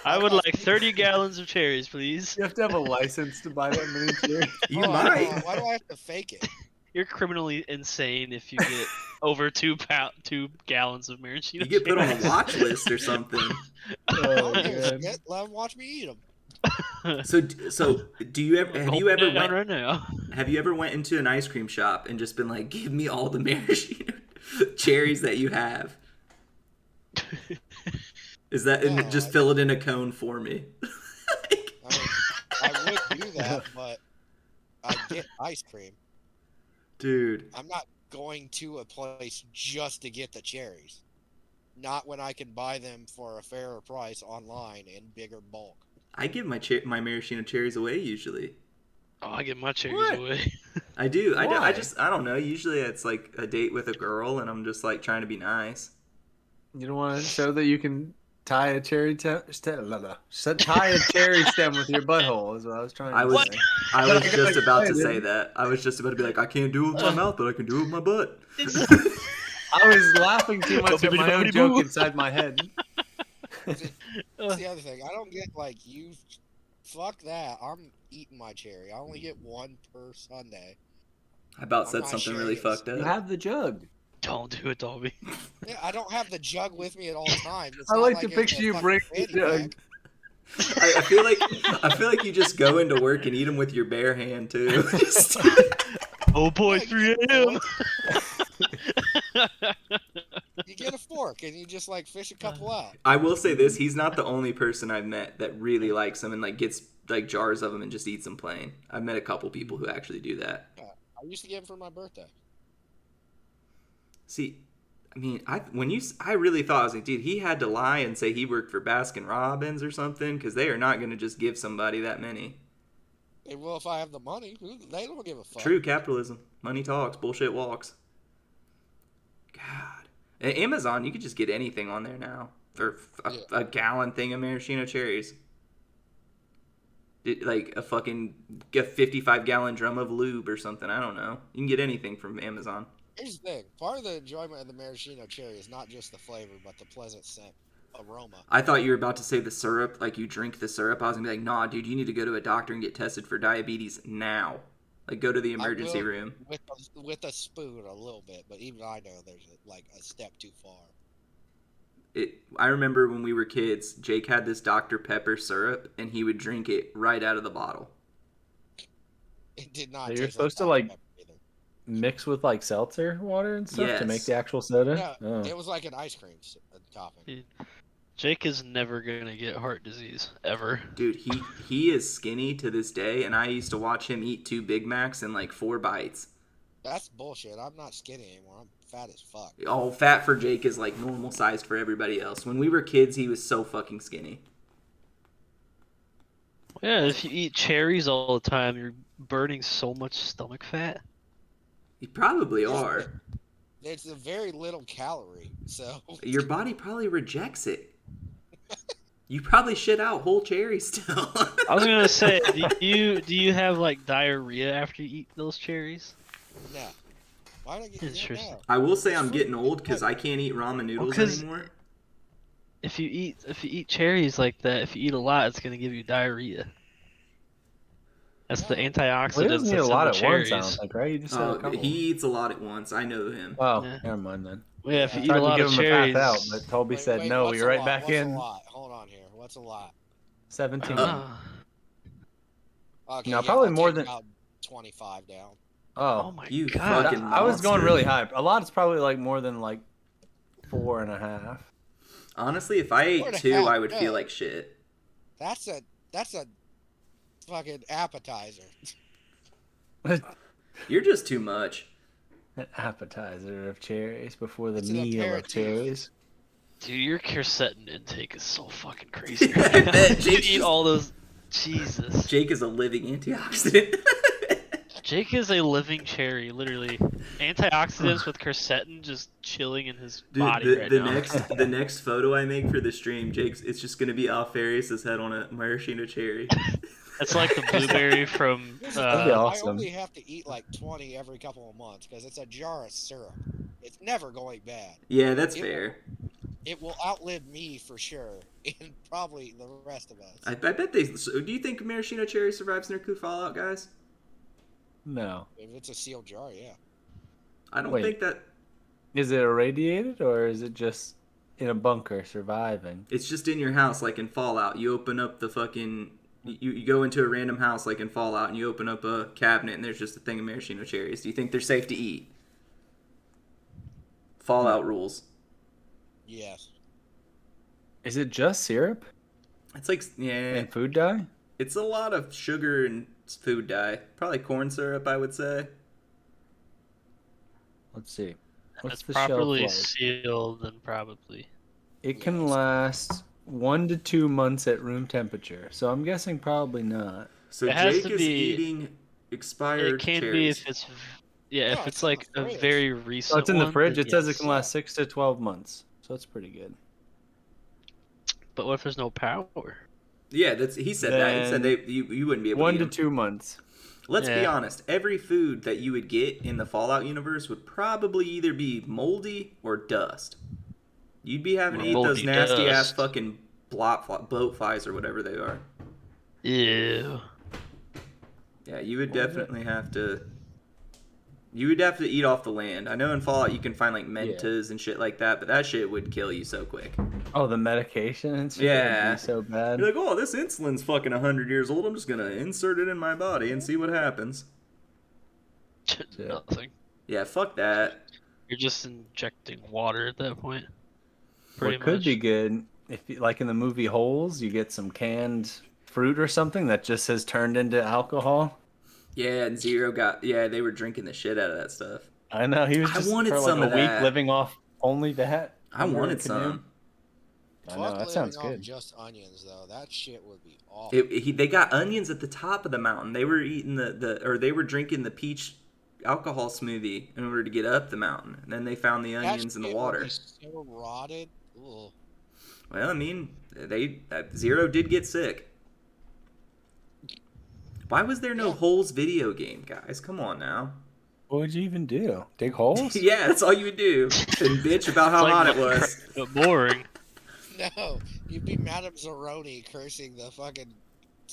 I would like 30 gallons of cherries, please.
You have to have a license to buy that many cherries.
You
Hold on,
might.
hold on. Why do I have to fake it?
You're criminally insane if you get over 2 gallons of maraschino
You get put on a
cherries.
watch list or something.
I
Oh,
don't give a
man.
shit. Let them watch me eat them.
So do you ever have you ever
Going down
went
right now?
have you ever went into an ice cream shop and just been like, give me all the maraschino cherries that you have? Is that and
No,
just
I-
fill it in a cone for me?
I would do that, but I get ice cream.
Dude,
I'm not going to a place just to get the cherries. Not when I can buy them for a fairer price online in bigger bulk.
I give my maraschino cherries away usually.
Oh, I get my cherries
What?
away.
I do. I
Why?
don't know. Usually it's like a date with a girl and I'm just like trying to be nice.
You don't want to show that you can tie a cherry tie a cherry stem with your butthole is what I was trying to
I was
say.
I was
I got
just about to
excited.
say that. I was just about to be like, I can't do it with my mouth, but I can do it with my butt.
I was laughing too much at my own joke inside my head.
That's the other thing. I don't get like you. Fuck that. I'm eating my cherry. I only get one per Sunday.
I about
I'm
said
not
something
sure
really
it is.
fucked
You
up.
have the jug.
Don't do it, Dolby.
Yeah, I don't have the jug with me at all times. It's
I
not
like to
it's
picture
a
you
fucking
bring the
fanny
jug.
pack.
I feel like you just go into work and eat them with your bare hand too. Just-
Oh boy, 3 a.m.
You get a fork and you just like fish a couple out.
I will say this: he's not the only person I've met that really likes them and like gets like jars of them and just eats them plain. I've met a couple people who actually do that.
I used to get them for my birthday.
See, I mean, I really thought I was like, dude, he had to lie and say he worked for Baskin Robbins or something because they are not going to just give somebody that many.
They will if I have the money. They don't give a fuck.
True capitalism, money talks, bullshit walks. God, at Amazon, you could just get anything on there now for a gallon thing of maraschino cherries. Like a 55-gallon drum of lube or something. I don't know. You can get anything from Amazon.
Here's the thing. Part of the enjoyment of the maraschino cherry is not just the flavor, but the pleasant scent aroma.
I thought you were about to say the syrup, like you drink the syrup. I was gonna be like, nah, dude, you need to go to a doctor and get tested for diabetes now. Like go to the
I
emergency
will
room.
with a spoon a little bit, but even I know there's like a step too far.
I remember when we were kids, Jake had this Dr. Pepper syrup, and he would drink it right out of the bottle.
It did not
So you're
taste
supposed to
Dr.
like
Pepper either.
mix with like seltzer water and stuff to make
Yes.
the actual soda.
No,
Oh.
it was like an ice cream topping.
Dude, Jake is never gonna get heart disease ever.
Dude, he is skinny to this day, and I used to watch him eat 2 Big Macs in like 4 bites.
That's bullshit. I'm not skinny anymore. I'm fat as fuck.
Oh, fat for Jake is like normal sized for everybody else. When we were kids, he was so fucking skinny.
Yeah, if you eat cherries all the time, you're burning so much stomach fat.
You probably
Yeah,
are.
It's a very little calorie, so
Your body probably rejects it. You probably shit out whole cherries still.
I was gonna say, do you have like diarrhea after you eat those cherries?
no. Why did I get
Interesting.
no.
I will say I'm getting old because I can't eat ramen noodles
'cause-
anymore.
If you eat cherries like that, if you eat a lot, it's gonna give you diarrhea. That's the
No.
antioxidants.
Well, he doesn't eat a
that's in
lot
the
at once,
cherries.
I don't think, right? You just said a
Oh,
couple.
he eats a lot at once. I know him.
Oh,
Yeah.
never mind then.
Yeah, if you
I
eat
tried
a
to
lot
give
of
him
cherries.
a path out, but Toby said no.
What's
You're
a
right
lot?
back
What's
in.
A lot? Hold on here. What's a lot?
17.
Ah.
Okay,
No,
yeah,
probably
I'll
more
take
than-
about 25 down.
Oh
Oh,
my
You
god.
fucking
I was going
monster.
really high. A lot is probably like more than like 4.5.
Honestly, if I ate
What the
2,
hell?
I would
Yeah.
feel like shit.
That's a fucking appetizer.
You're just too much.
An appetizer of cherries before the
It's an
meal of
aperitif.
cherries.
Dude, your quercetin intake is so fucking crazy.
I
Right now.
bet
You
Jake's
eat
just-
all those. Jesus.
Jake is a living antioxidant.
Jake is a living cherry, literally. Antioxidants with quercetin just chilling in his
Dude,
body right
the
now.
the next photo I make for the stream, it's just gonna be Alfarius' head on a maraschino cherry.
That's like the blueberry from.
Here's the
That'd be
thing,
awesome.
I only have to eat like 20 every couple of months because it's a jar of syrup. It's never going bad.
Yeah, that's
It
fair.
It will outlive me for sure, and probably the rest of us.
I bet they. So do you think maraschino cherry survives nuclear fallout, guys?
No.
If it's a sealed jar, yeah.
I don't
Wait.
think that.
Is it irradiated or is it just in a bunker surviving?
It's just in your house, like in Fallout. You open up the fucking. You go into a random house, like in Fallout, and you open up a cabinet, and there's just a thing of maraschino cherries. Do you think they're safe to eat? Fallout rules.
Yes.
Is it just syrup
It's like, yeah,
and food dye?
it's a lot of sugar and food dye. Probably corn syrup, I would say.
Let's see. What's
That's
the shelf
properly
life?
sealed, then probably.
It can
Yes.
last 1 to 2 months at room temperature, so I'm guessing probably not.
So
It has
Jake
to
is
be-
eating expired
It can be
cherries.
if it's. Yeah,
No,
if
it's
it's
in
like
the
a
fridge.
very recent.
Oh, it's in the
one,
fridge.
then
It says it
yes.
can last 6 to 12 months, so that's pretty good.
But what if there's no power?
Yeah, he said that. He said
Then
you wouldn't be able
1
to
to
eat 'em.
2 months.
Let's be
Yeah.
honest. Every food that you would get in the Fallout universe would probably either be moldy or dust. You'd be having to eat those
Moldy
nasty ass
dust.
fucking bloat flies or whatever they are.
Ew.
Yeah, you would
What was it?
definitely have to. You would have to eat off the land. I know in Fallout you can find like mentas and shit like that, but that shit would kill you so quick.
Oh, the medication and shit
Yeah.
would be so bad.
You're like, oh, this insulin's fucking 100 years old. I'm just gonna insert it in my body and see what happens.
Nothing.
Yeah, fuck that.
You're just injecting water at that point. Pretty
What could
much.
be good, if you, like in the movie Holes, you get some canned fruit or something that just has turned into alcohol.
Yeah, and Zero got. Yeah, they were drinking the shit out of that stuff.
I know, he was
I
just
wanted
for like
some
a
of
week
that.
living off only that.
I
under a
wanted
canoe.
some.
I know,
Fuck
that sounds
living off
good.
just onions, though. That shit would be awful.
They got onions at the top of the mountain. They were eating or they were drinking the peach alcohol smoothie in order to get up the mountain. And then they found the
That
onions in the
shit would
water.
be so rotted. Ugh.
Well, I mean, Zero did get sick. Why was there no
Yeah.
Holes video game, guys? Come on now.
What would you even do? Dig holes?
Yeah, that's all you would do. And bitch about how
It's
hot
like
it was.
But boring.
No, you'd be Madame Zeroni cursing the fucking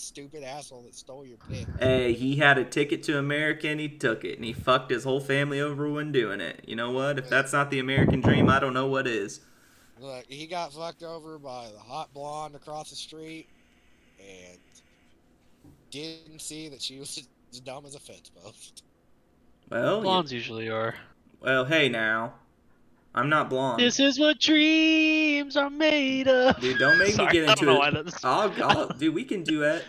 stupid asshole that stole your pick.
Hey, he had a ticket to America and he took it, and he fucked his whole family over when doing it. You know what? If that's not the American dream, I don't know what is.
Look, he got fucked over by the hot blonde across the street, and didn't see that she was as dumb as a fence post.
Well,
Blondes usually are.
well, hey now. I'm not blonde.
This is what dreams are made of.
Dude, don't make
Sorry,
me get
I don't know
into
why
it.
that's.
Dude, we can do it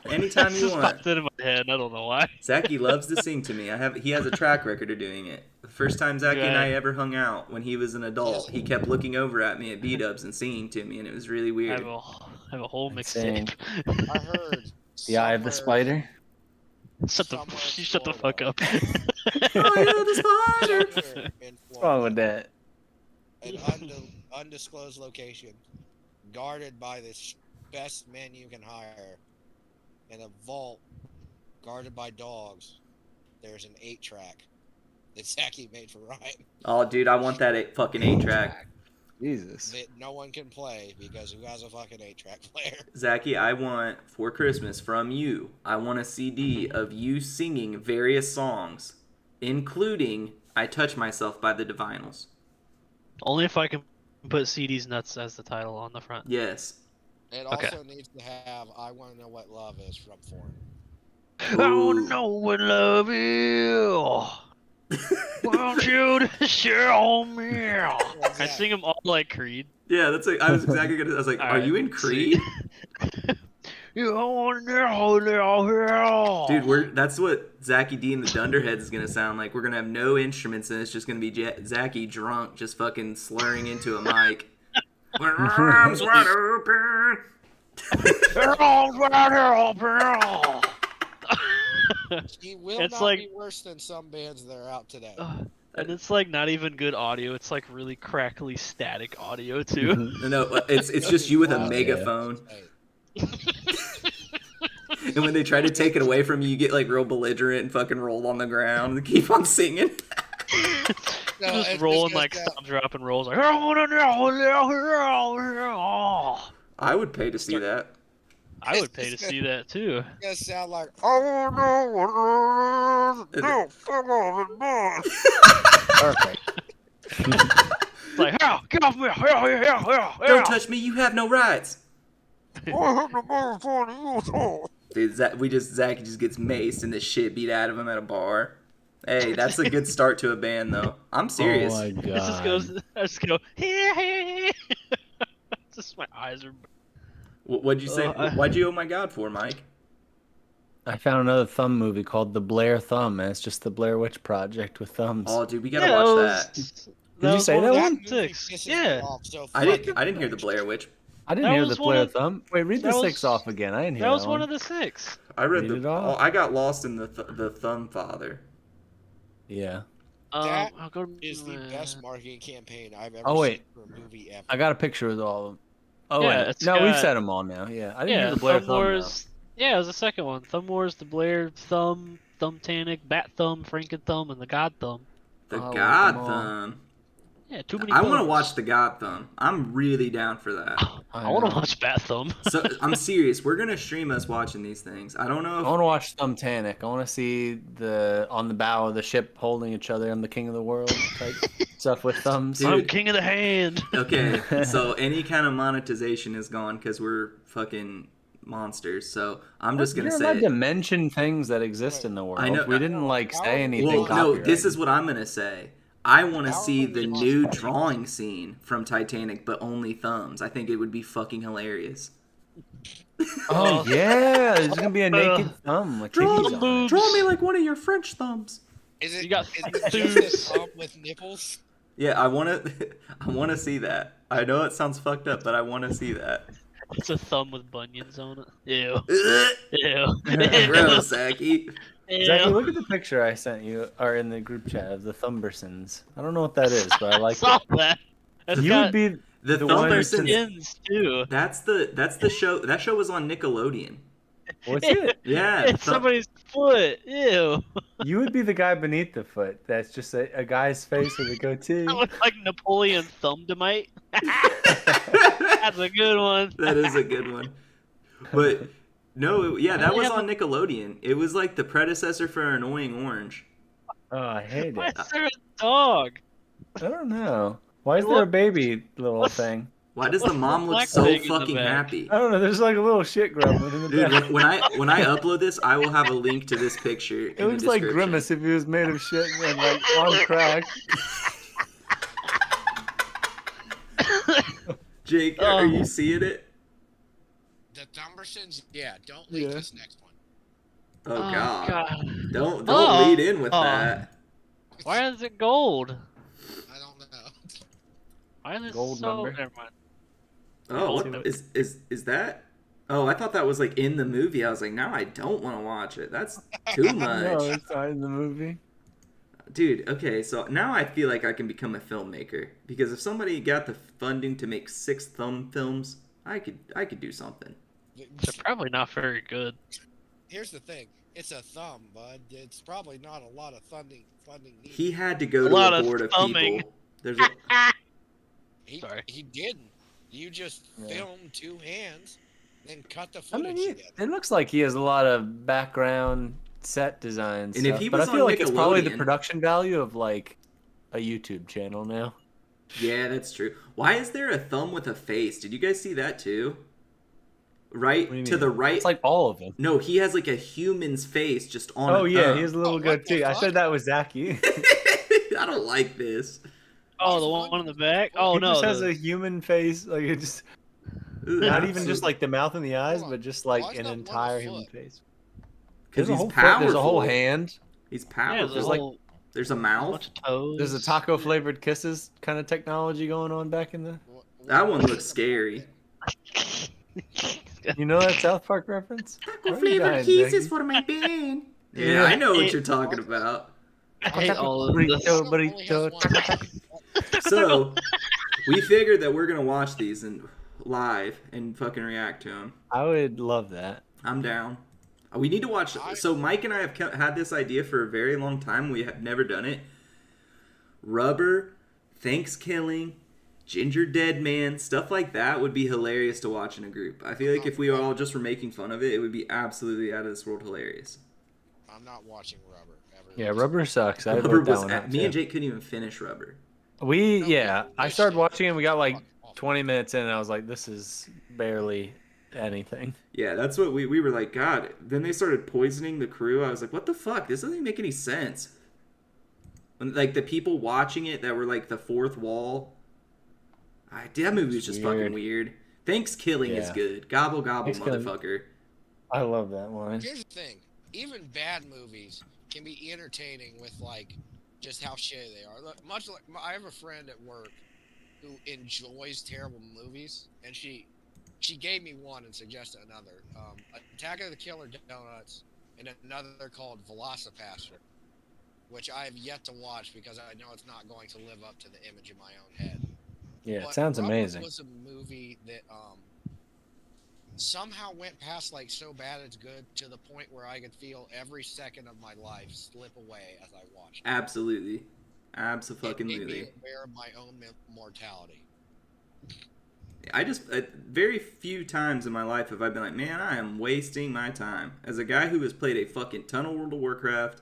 anytime
That's
you
just
want.
popped into my head. I don't know why.
Zachy loves to sing to me. He has a track record of doing it. The first time Zachy and I ever hung out when he was an adult, he kept looking over at me at B-dubs and singing to me, and it was really
I
weird.
have a whole
Saying,
mixtape.
I heard.
The Eye of the Spider.
Shut the fuck up.
Oh, yeah, the spider!
What's wrong with that?
An undisclosed location, guarded by the best men you can hire, in a vault guarded by dogs. There's an 8-track that Zachy made for Ryan
Oh, dude, I want that fucking 8-track.
Jesus.
that no one can play because who has a fucking 8-track player?
Zachy, I want, for Christmas from you, I want a CD of you singing various songs, including I Touch Myself by the Divinals.
Only if I can put CD's Nuts as the title on the front.
Yes.
It
Okay.
also needs to have I Want to Know What Love Is from Foreign.
I don't know what love is. Won't you to show me? Can I sing them all like Creed?
Yeah, that's like, I was exactly gonna, I was like,
All
are
right,
you in Creed?
You don't know.
Dude, that's what Zachy D and the Dunderheads is gonna sound like. We're gonna have no instruments and it's just gonna be Zachy drunk, just fucking slurring into a mic. When arms wide open.
He will
It's
not
like-
be worse than some bands that are out today.
And it's like not even good audio. It's like really crackly static audio too.
No, it's just you with a megaphone. And when they try to take it away from you, you get like real belligerent and fucking roll on the ground and keep on singing.
No,
Just
it's
rolling
just
like
that-
stop dropping rolls like I
I would pay to see that.
would pay to see that too.
It's gonna sound like oh no, come on, man.
Perfect.
It's like, oh, get off me!
Don't touch me, you have no rights. Dude, Zachy just gets maced and the shit beat out of him at a bar. Hey, that's a good start to a band, though. I'm serious.
Oh my god.
It just goes. I just go. Just my eyes are.
What'd you say? Why'd you oh my god for, Mike?
I found another Thumb movie called The Blair Thumb, and it's just the Blair Witch Project with thumbs.
Oh, dude, we gotta watch that.
Did you say that
That
one?
movie
Six.
pisses
Yeah.
me off so
I
fucking
didn't hear the
much.
Blair Witch.
I didn't
That
hear
was
the
one
Blair
of-
Thumb. Wait, read the
that
6
was-
off again. I didn't hear
That was
that
one of the 6.
I read
Read
the.
it all.
I got lost in the Thumb Father.
Yeah.
That
I'll go.
Is the best marketing campaign I've ever
Oh, wait.
seen for a movie ever.
I got a picture with all of them. Oh,
Yeah,
wait.
it's
No, we've
got-
said them all now. Yeah. I didn't
Yeah,
hear the Blair
Thumb
Thumb.
Wars. Yeah, it was the second one. Thumb Wars, the Blair Thumb, Thumbtanic, Bat Thumb, Franken Thumb, and the God Thumb.
The
I'll
God
look 'em all.
Thumb.
Yeah, too many.
I want to
thumbs.
watch the God Thumb. I'm really down for that.
I want to watch Bat Thumb.
So I'm serious. We're gonna stream us watching these things. I don't know
I
if
want to watch Thumbtanic. I want to see the on the bow of the ship holding each other. I'm the king of the world type stuff with thumbs.
Dude.
I'm king of the hand.
Okay, so any kind of monetization is gone because we're fucking monsters. So I'm just gonna
You're
say
allowed to
it.
mention things that exist in the world.
I know-
We didn't say anything.
Well, no,
copyrighted.
this is what I'm gonna say. I want to
How
see
are
the
we
new
monsters?
drawing scene from Titanic, but only thumbs. I think it would be fucking hilarious.
Oh yeah, there's gonna be a naked thumb with
Draw,
titties on it.
draw me like one of your French thumbs.
Is it,
You got
is it
thumbs.
just a thumb with nipples?
Yeah, I want to. I want to see that. I know it sounds fucked up, but I want to see that.
It's a thumb with bunions on it. Ew.
Ugh,
Ew.
gross, Zachy.
Zachy,
Ew.
look at the picture I sent you, or in the group chat of the Thumbersons. I don't know what that is, but I like
saw
it.
that. It's
You
got
would be
The
The one
their
that's in-
Thumbersons.
skins too.
That's the show. That show was on Nickelodeon.
what's it?
Yeah,
It's somebody's foot. Ew.
You would be the guy beneath the foot. That's just a guy's face with a goatee.
I look like Napoleon Thumbdemite. That's a good one.
That is a good one. But No, yeah,
Why do
that
they
was
have
on Nickelodeon. It was like the predecessor for Annoying Orange.
Oh, I hate
Why
it.
is there a dog?
I don't know. Why is
Hey,
there a
look,
baby little
what's-
thing?
Why does the
What's the
mom look
black
so
thing in the
fucking
back?
happy?
I don't know. There's like a little shit grumbling in the
Dude,
back.
when I upload this, I will have a link to this picture
It
in the
looks like
description.
Grimace if he was made of shit and like on crack.
Jake,
Oh.
are you seeing it?
The Thumbersons, yeah. Don't leak
Yeah.
this next one.
Oh, God. Don't
Oh.
lead in with
Oh.
that.
Why is it gold?
I don't know.
Why is it
Gold
so?
number.
Never mind.
Oh,
Gold
what is that? Oh, I thought that was like in the movie. I was like, now I don't want to watch it. That's too much.
No, it's not in the movie.
Dude, okay, so now I feel like I can become a filmmaker because if somebody got the funding to make 6 thumb films, I could do something.
They're probably not very good.
Here's the thing. It's a thumb, bud. It's probably not a lot of funding needed.
He had to go
A
to
lot
a
of
board of
thumbing.
people. There's a
Sorry.
He didn't. You just
Yeah.
filmed 2 hands, then cut the
I
footage
mean,
together.
it looks like he has a lot of background set design
And
stuff.
if he
but
was
I feel
on
like it's probably the
Nickelodeon-
production value of like a YouTube channel now.
Yeah, that's true. Why is there a thumb with a face? Did you guys see that too? Right
What do you
to
mean?
the right.
It's like all of them.
No, he has like a human's face just on
Oh
a
yeah,
thumb.
he has a little
Oh, what the
goatee. I
fuck?
said that was Zachy.
I don't like this.
Oh, the
Why's
one in the back. Oh
he
no,
just has
the-
a human face, like it just
Ugh,
not even
absolute-
just like the mouth and the eyes,
Hold on.
but just
Why
like
is
an
that one a
entire human
foot?
face.
'Cause
There's a
he's
whole foot, there's a whole
powerful.
hand.
He's
yeah,
powerful.
there's
like-
like
There's a
a
mouth.
bunch of toes.
There's a taco flavored kisses kind of technology going on back in the.
That one looks scary.
You know that South Park reference? Why are you dying, Zachy?
for my band. Yeah,
Yeah.
I know what you're talking about.
I hate all of
Burrito,
this.
burrito.
So, we figured that we're gonna watch these and live and fucking react to them.
I would love that.
I'm down. We need to watch. So Mike and I have had this idea for a very long time. We have never done it. Rubber, Thanksgiving, Ginger Dead Man, stuff like that would be hilarious to watch in a group. I feel like if we all just were making fun of it, it would be absolutely out of this world hilarious.
I'm not watching Rubber ever.
Yeah, Rubber sucks. I
Rubber
wrote that
was
one up
me and
too.
Jake couldn't even finish Rubber.
I started watching and we got like 20 minutes in and I was like, this is barely anything.
Yeah, that's what we were like, God. Then they started poisoning the crew. I was like, what the fuck? This doesn't even make any sense. When, like, the people watching it that were like the fourth wall. That movie was just fucking weird. Thanksgiving is
Yeah.
good. Gobble, gobble,
Thanksgiving.
motherfucker.
I love that one.
Here's the thing. Even bad movies can be entertaining with like just how shitty they are. Look, much like I have a friend at work who enjoys terrible movies, and she gave me one and suggested another. Attack of the Killer Donuts and another called Velocipaster, which I have yet to watch because I know it's not going to live up to the image in my own head.
Yeah, it
But
sounds
Rubber
amazing.
was a movie that somehow went past like so bad it's good to the point where I could feel every second of my life slip away as I watched.
Absolutely.
It made me
Absolutely.
aware of my own mortality.
I just very few times in my life have I been like, man, I am wasting my time. As a guy who has played a fucking ton of World of Warcraft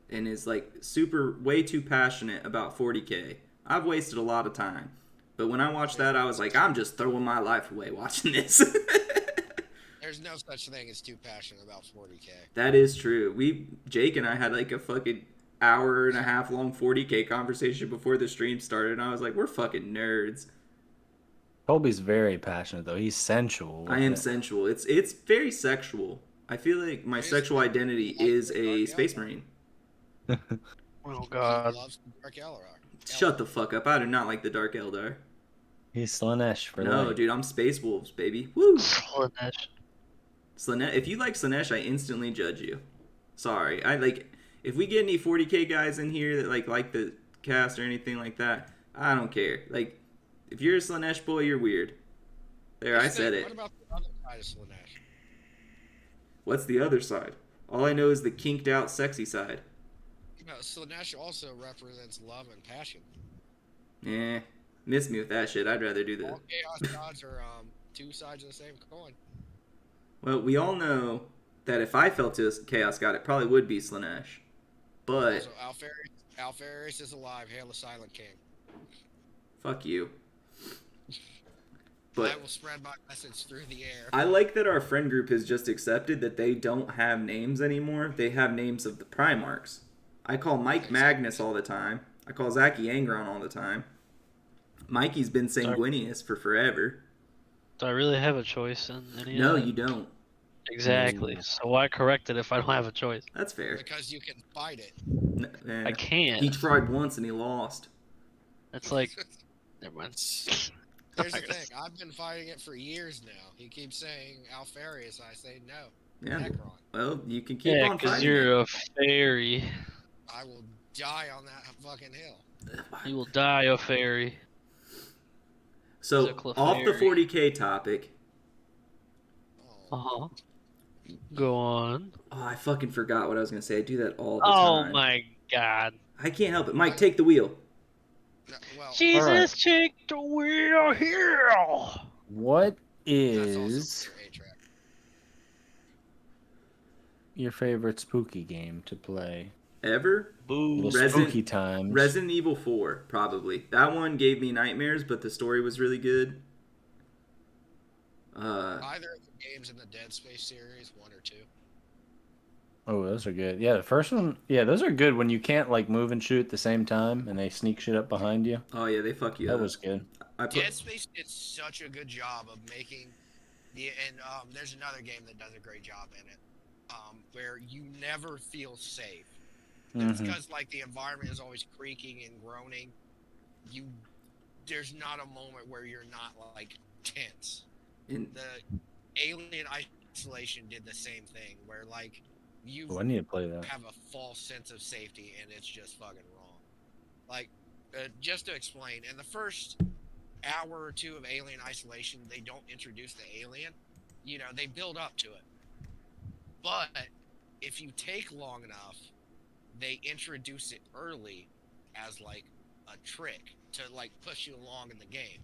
and is like super way too passionate about 40K, I've wasted a lot of time. But when I watched that, I was like, I'm just throwing my life away watching this.
There's no such thing as too passionate about 40K.
That is true. Jake and I had like a fucking hour and a half long 40K conversation before the stream started, and I was like, we're fucking nerds.
Colby's very passionate though. He's sensual.
I am sensual. It's very sexual. I feel like my sexual identity is a space marine.
Oh god.
He loves Dark Eldar.
Shut the fuck up. I do not like the Dark Eldar.
He's Slanesh for
No,
life.
dude, I'm Space Wolves, baby. Woo!
Slanesh.
Slanesh, if you like Slanesh, I instantly judge you. Sorry. If we get any 40K guys in here that like the cast or anything like that, I don't care. Like, if you're a Slanesh boy, you're weird. There, I said it.
What about the other side of Slanesh?
What's the other side? All I know is the kinked out sexy side.
You know, Slanesh also represents love and passion.
Eh, miss me with that shit. I'd rather do the...
All chaos gods are two sides of the same coin.
Well, we all know that if I felt a Chaos God, it probably would be Slanesh. But
Also, Alpharius is alive. Hail the Silent King.
fuck you.
I
But
will spread my message through the air.
I like that our friend group has just accepted that they don't have names anymore. They have names of the Primarchs. I call Mike Magnus all the time. I call Zachy Angron all the time. Mikey's been Sanguinius for forever.
Do I really have a choice in any
No,
of that?
you don't.
Exactly. So why correct it if I don't have a choice?
That's fair.
Because you can fight it.
Eh.
I can't.
He tried once and he lost.
That's like, never mind.
Here's the thing. I've been fighting it for years now. He keeps saying Alpharius. I say no.
Yeah.
Necron.
Well, you can keep
Yeah,
on
because
fighting
you're
it.
a fairy.
I will die on that fucking hill.
You will die a fairy.
So,
Clefairy.
off the 40k topic.
Oh.
Uh-huh. Go on.
Oh, I fucking forgot what I was going to say. I do that all the
Oh
time.
my god.
I can't help it. Mike, take the wheel.
No, well,
Jesus,
Alright.
take the wheel here.
What
that's also
is
your A-track.
your favorite spooky game to play?
Ever?
Boo.
The spooky times.
Resident Evil 4, probably. That one gave me nightmares, but the story was really good.
Either of the games in the Dead Space series, 1 or 2.
Oh, those are good. Yeah, the first one. Yeah, those are good when you can't like move and shoot at the same time, and they sneak shit up behind you.
Oh, yeah, they fuck you
That
up.
was good.
Dead Space did such a good job of making there's another game that does a great job in it, where you never feel safe. It's
Mhm.
because like the environment is always creaking and groaning. There's not a moment where you're not like tense. The Alien Isolation did the same thing, where like you
Oh, I need to play that.
have a false sense of safety and it's just fucking wrong. Like, just to explain, in the first hour or two of Alien Isolation, they don't introduce the alien. You know, they build up to it. But if you take long enough, they introduce it early as like a trick to like push you along in the game.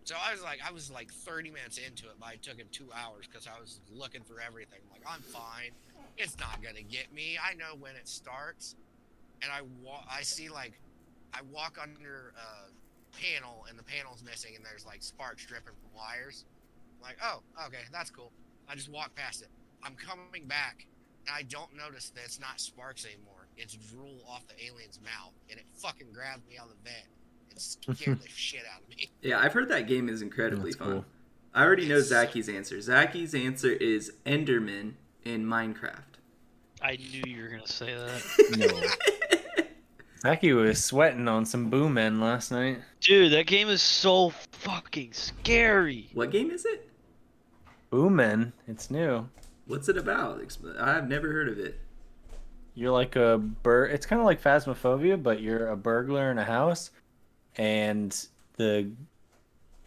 So I was like 30 minutes into it, but it took him 2 hours because I was looking through everything. I'm like, I'm fine. It's not gonna get me. I know when it starts. And I see like, I walk under a panel and the panel's missing and there's like sparks dripping from wires. I'm like, oh, okay, that's cool. I just walk past it. I'm coming back and I don't notice that it's not sparks anymore. It's drool off the alien's mouth and it fucking grabbed me out of the vent. Scared the shit out of me.
Yeah, I've heard that game is incredibly
That's
fun.
cool.
I already know Zachy's answer. Zachy's answer is Enderman in Minecraft.
I knew you were gonna say that.
No. Zachy was sweating on some Boo Men last night.
Dude, that game is so fucking scary.
What game is it?
Boo Men, it's new.
What's it about? I've never heard of it.
You're like a It's kind of like Phasmophobia, but you're a burglar in a house, and the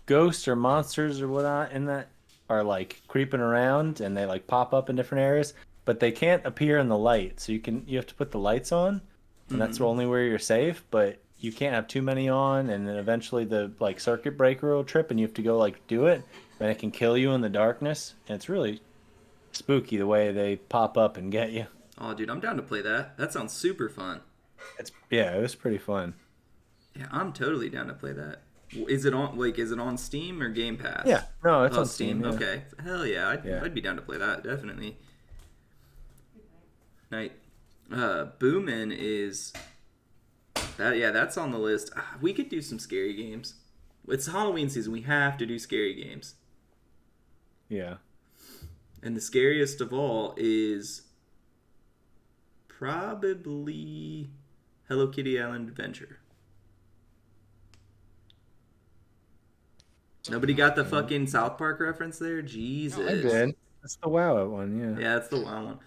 ghosts or monsters or whatnot in that are like creeping around, and they like pop up in different areas, but they can't appear in the light. So you have to put the lights on, and that's the only where you're safe. But you can't have too many on, and then eventually the like circuit breaker will trip, and you have to go like do it, and it can kill you in the darkness. And it's really spooky the way they pop up and get you.
Oh, dude, I'm down to play that. That sounds super fun.
It was pretty fun.
Yeah, I'm totally down to play that. Is it on Steam or Game Pass?
Yeah, no, it's
Oh,
on Steam. Yeah.
Okay. Hell yeah,
Yeah.
I'd be down to play that, definitely. Night. Boomin is that. Yeah, that's on the list. We could do some scary games. It's Halloween season. We have to do scary games.
Yeah.
And the scariest of all is probably Hello Kitty Island Adventure. Nobody got the fucking South Park reference there? Jesus.
No,
I did. That's the WoW one, yeah.
Yeah, that's the wild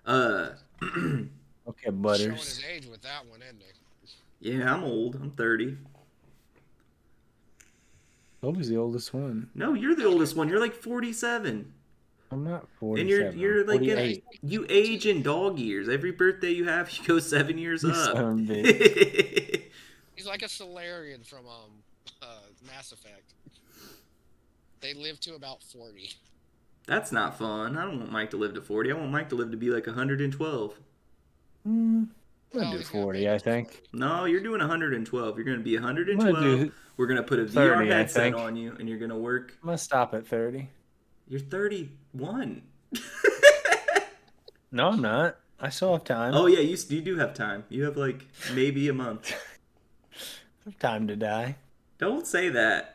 one.
Okay,
Showing
Butters.
his age with that one, isn't he?
Yeah, I'm old. I'm 30.
Toby's the oldest one.
No, you're the oldest one. You're like 47.
I'm not
And
47.
you're
I'm
like
48.
you age in dog years. Every birthday you have, you go 7 years
You
up.
son of a bitch.
He's like a Solarian from Mass Effect. They live to about 40.
That's not fun. I don't want Mike to live to 40. I want Mike to live to be like 112.
I'm
Oh,
gonna do
he's gonna
40,
make
I
it
think.
40.
No, you're doing 112. You're going to be
I'm gonna
112.
do
We're going to put a
30,
VR
I
headset
think.
on you, and you're going to work.
I'm gonna stop at 30.
You're 31.
No, I'm not. I still have time.
Oh, yeah, you do have time. You have like maybe a month.
I have time to die.
Don't say that.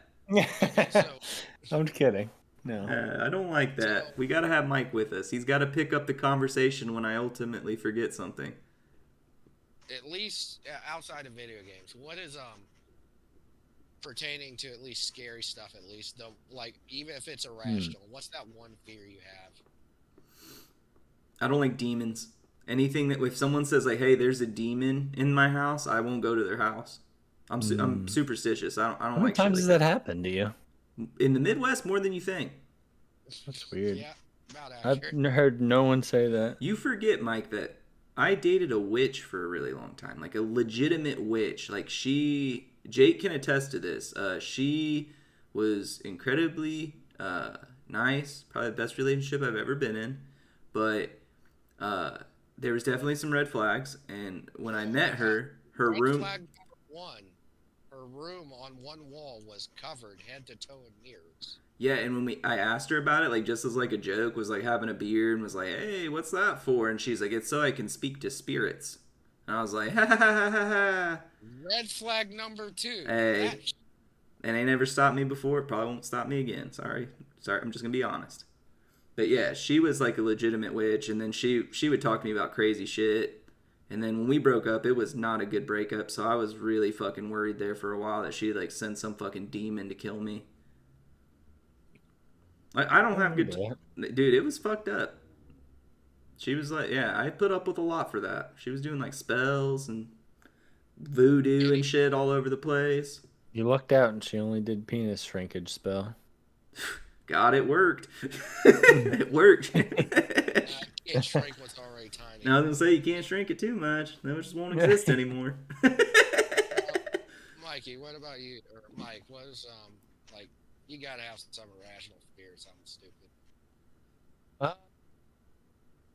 So,
I'm kidding. No.
I don't like that. We got to have Mike with us. He's got to pick up the conversation when I ultimately forget something.
at least outside of video games, what is pertaining to at least scary stuff? At least the like, even if it's irrational, what's that one fear you have?
I don't like demons. Anything that if someone says like, "Hey, there's a demon in my house," I won't go to their house. I'm superstitious. I don't
How many
like
times
shit
has
like
that happened to you?
In the Midwest, more than you think.
That's weird.
Yeah, about
I've
accurate.
heard no one say that.
You forget, Mike, that I dated a witch for a really long time, like a legitimate witch. Like Jake can attest to this. She was incredibly nice, probably the best relationship I've ever been in. But there was definitely some red flags, and when I met her, her
Red
room.
flag number one, her room on one wall was covered head to toe in mirrors.
Yeah, and when I asked her about it, like just as like a joke, was like having a beer and was like, "Hey, what's that for?" And she's like, "It's so I can speak to spirits." And I was like, "Ha ha ha ha ha ha."
Red flag number two.
Hey.
That
And they never stopped me before. It probably won't stop me again. Sorry, I'm just gonna be honest. But yeah, she was like a legitimate witch, and then she would talk to me about crazy shit. And then when we broke up, it was not a good breakup. So I was really fucking worried there for a while that she'd like send some fucking demon to kill me. I don't have good, dude. It was fucked up. She was like, yeah, I put up with a lot for that. She was doing like spells and voodoo and shit all over the place.
You lucked out and she only did penis shrinkage spell.
God, it worked. It worked.
can't shrink what's already tiny.
Now I was gonna say you can't shrink it too much. That just won't exist anymore.
Mikey, what about you? Or Mike, what is like? You gotta have some irrational fear, something stupid.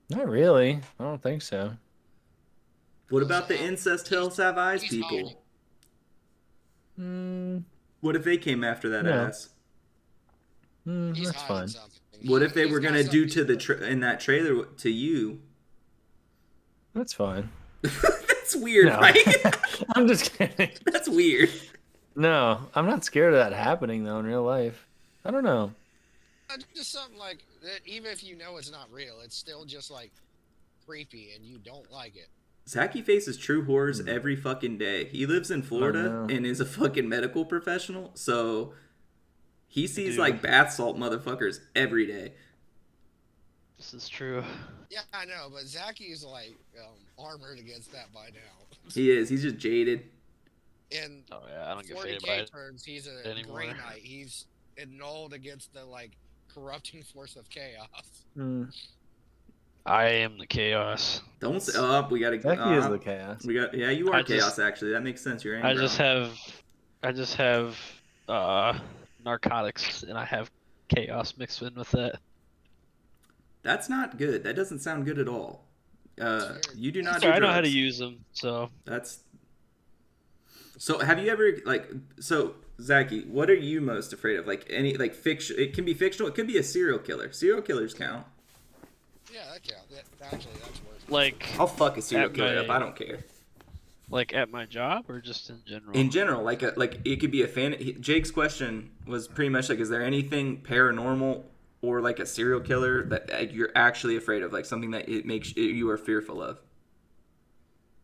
Not really. I don't think so.
What about the incest hills have eyes people? What if they came after that ass?
That's fine.
What if they were gonna do to the in that trailer to you?
That's fine.
That's weird,
No.
Mike.
I'm just kidding.
That's weird.
No, I'm not scared of that happening though in real life. I don't know.
Just something like that. Even if you know it's not real, it's still just like creepy, and you don't like it.
Zachy faces true horrors every fucking day. He lives in Florida
know.
and is a fucking medical professional, so he sees
Dude.
like bath salt motherfuckers every day.
This is true.
Yeah, I know, but Zachy's like armored against that by now.
He is. He's just jaded.
In
Oh yeah, I don't get faded by
40K
it.
terms, he's a
anymore.
Grey Knight. He's annulled against the like corrupting force of chaos.
I am the chaos.
Don't say up. We gotta.
Becky is the chaos.
We got. Yeah, you are
I
chaos.
just-
Actually, that makes sense. You're angry.
I just have narcotics, and I have chaos mixed in with that.
That's not good. That doesn't sound good at all. You do not. Do
I know how to
drugs.
use them, so
That's. So have you ever like so Zachy? What are you most afraid of? Like any like fiction? It can be fictional. It could be a serial killer. Serial killers count.
Yeah, that counts. Actually, that's worse.
like
I'll fuck a serial
At
killer
my-
up. I don't care.
like at my job or just in general.
In general, like it could be a fan. Jake's question was pretty much like, is there anything paranormal or like a serial killer that you're actually afraid of? Like something that it makes you are fearful of.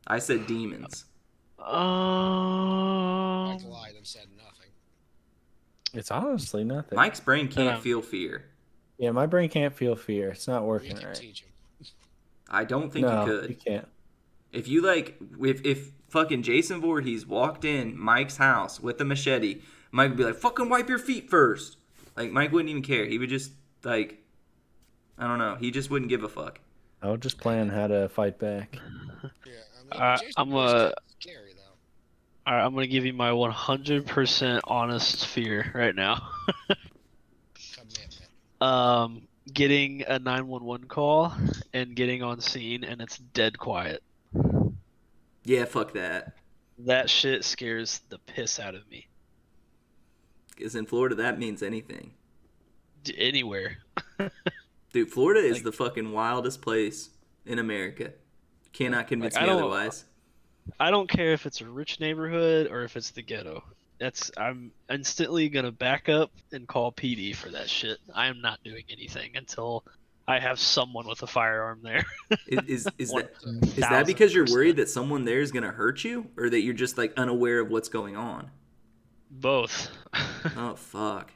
I said demons.
Mike lied and said nothing.
It's honestly nothing.
Mike's brain can't
Um,
feel fear.
Yeah, my brain can't feel fear. It's not
You
working
can
right.
teach him.
I don't think
No,
you could.
you can't.
If you like, if fucking Jason Voorhees walked in Mike's house with a machete, Mike would be like, "Fucking wipe your feet first." Like Mike wouldn't even care. He would just like, I don't know. He just wouldn't give a fuck.
I would just plan how to fight back.
Yeah, I mean, Jason
I'm
Voorhees
a-
is scary though.
All right, I'm gonna give you my 100% honest fear right now.
Commitment.
getting a 911 call and getting on scene and it's dead quiet.
Yeah, fuck that.
That shit scares the piss out of me.
Because in Florida, that means anything.
Anywhere.
Dude, Florida is
Like-
the fucking wildest place in America. Cannot convince
Like,
me otherwise.
I don't care if it's a rich neighborhood or if it's the ghetto. I'm instantly gonna back up and call PD for that shit. I am not doing anything until I have someone with a firearm there.
Is that
1000%.
because you're worried that someone there is gonna hurt you, or that you're just like unaware of what's going on?
Both?
Oh fuck.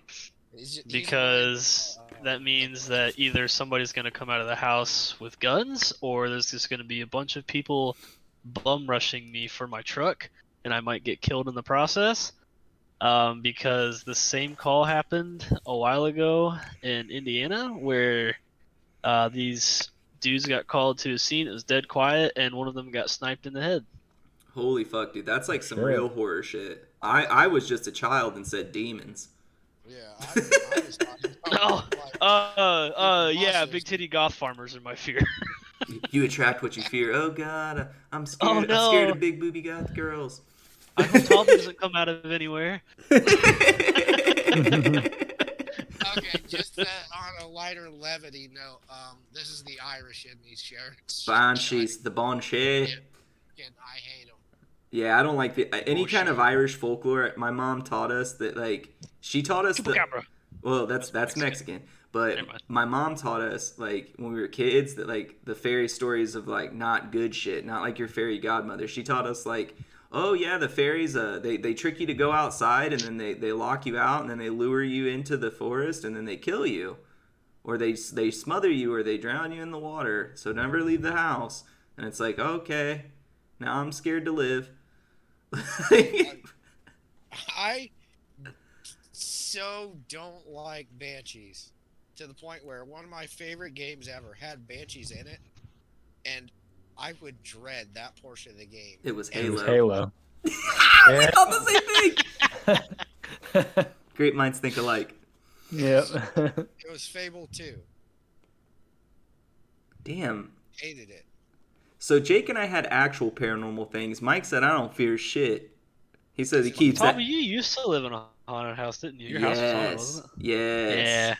Because that means that either somebody's gonna come out of the house with guns, or there's just gonna be a bunch of people bum rushing me for my truck, and I might get killed in the process. Because the same call happened a while ago in Indiana where these dudes got called to a scene. It was dead quiet, and one of them got sniped in the head.
Holy fuck, dude. That's like some
Shit.
real horror shit. I was just a child and said demons.
Yeah, I was talking about,
Yeah, big titty goth farmers are my fear.
You attract what you fear. Oh god, I'm scared.
Oh, no.
I'm scared of big booby goth girls.
I hope Taulbcast doesn't come out of anywhere.
Okay, just on a lighter levity note, this is the Irish in these shirts.
Banshees, the Banshee.
And I hate them.
Yeah, I don't like any kind of
Bullshit.
Irish folklore. My mom taught us that, like, she taught us that.
Chupacabra.
Well, that's Mexican. But
Never mind.
my mom taught us, like, when we were kids, that, like, the fairy stories of, like, not good shit, not like your fairy godmother. She taught us, like, oh yeah, the fairies, they trick you to go outside, and then they lock you out, and then they lure you into the forest, and then they kill you, or they smother you, or they drown you in the water. So never leave the house. And it's like, okay, now I'm scared to live.
I so don't like Banshees to the point where one of my favorite games ever had Banshees in it, and I would dread that portion of the game.
It was
It
Halo.
was Halo.
We
Yeah.
thought the same thing. Great minds think alike.
Yep.
It was Fable 2.
Damn.
Hated it.
So Jake and I had actual paranormal things. Mike said, I don't fear shit. He says he keeps that.
Tommy, you used to live in a haunted house, didn't you? Your house was haunted, wasn't it?
Yes.
Yeah.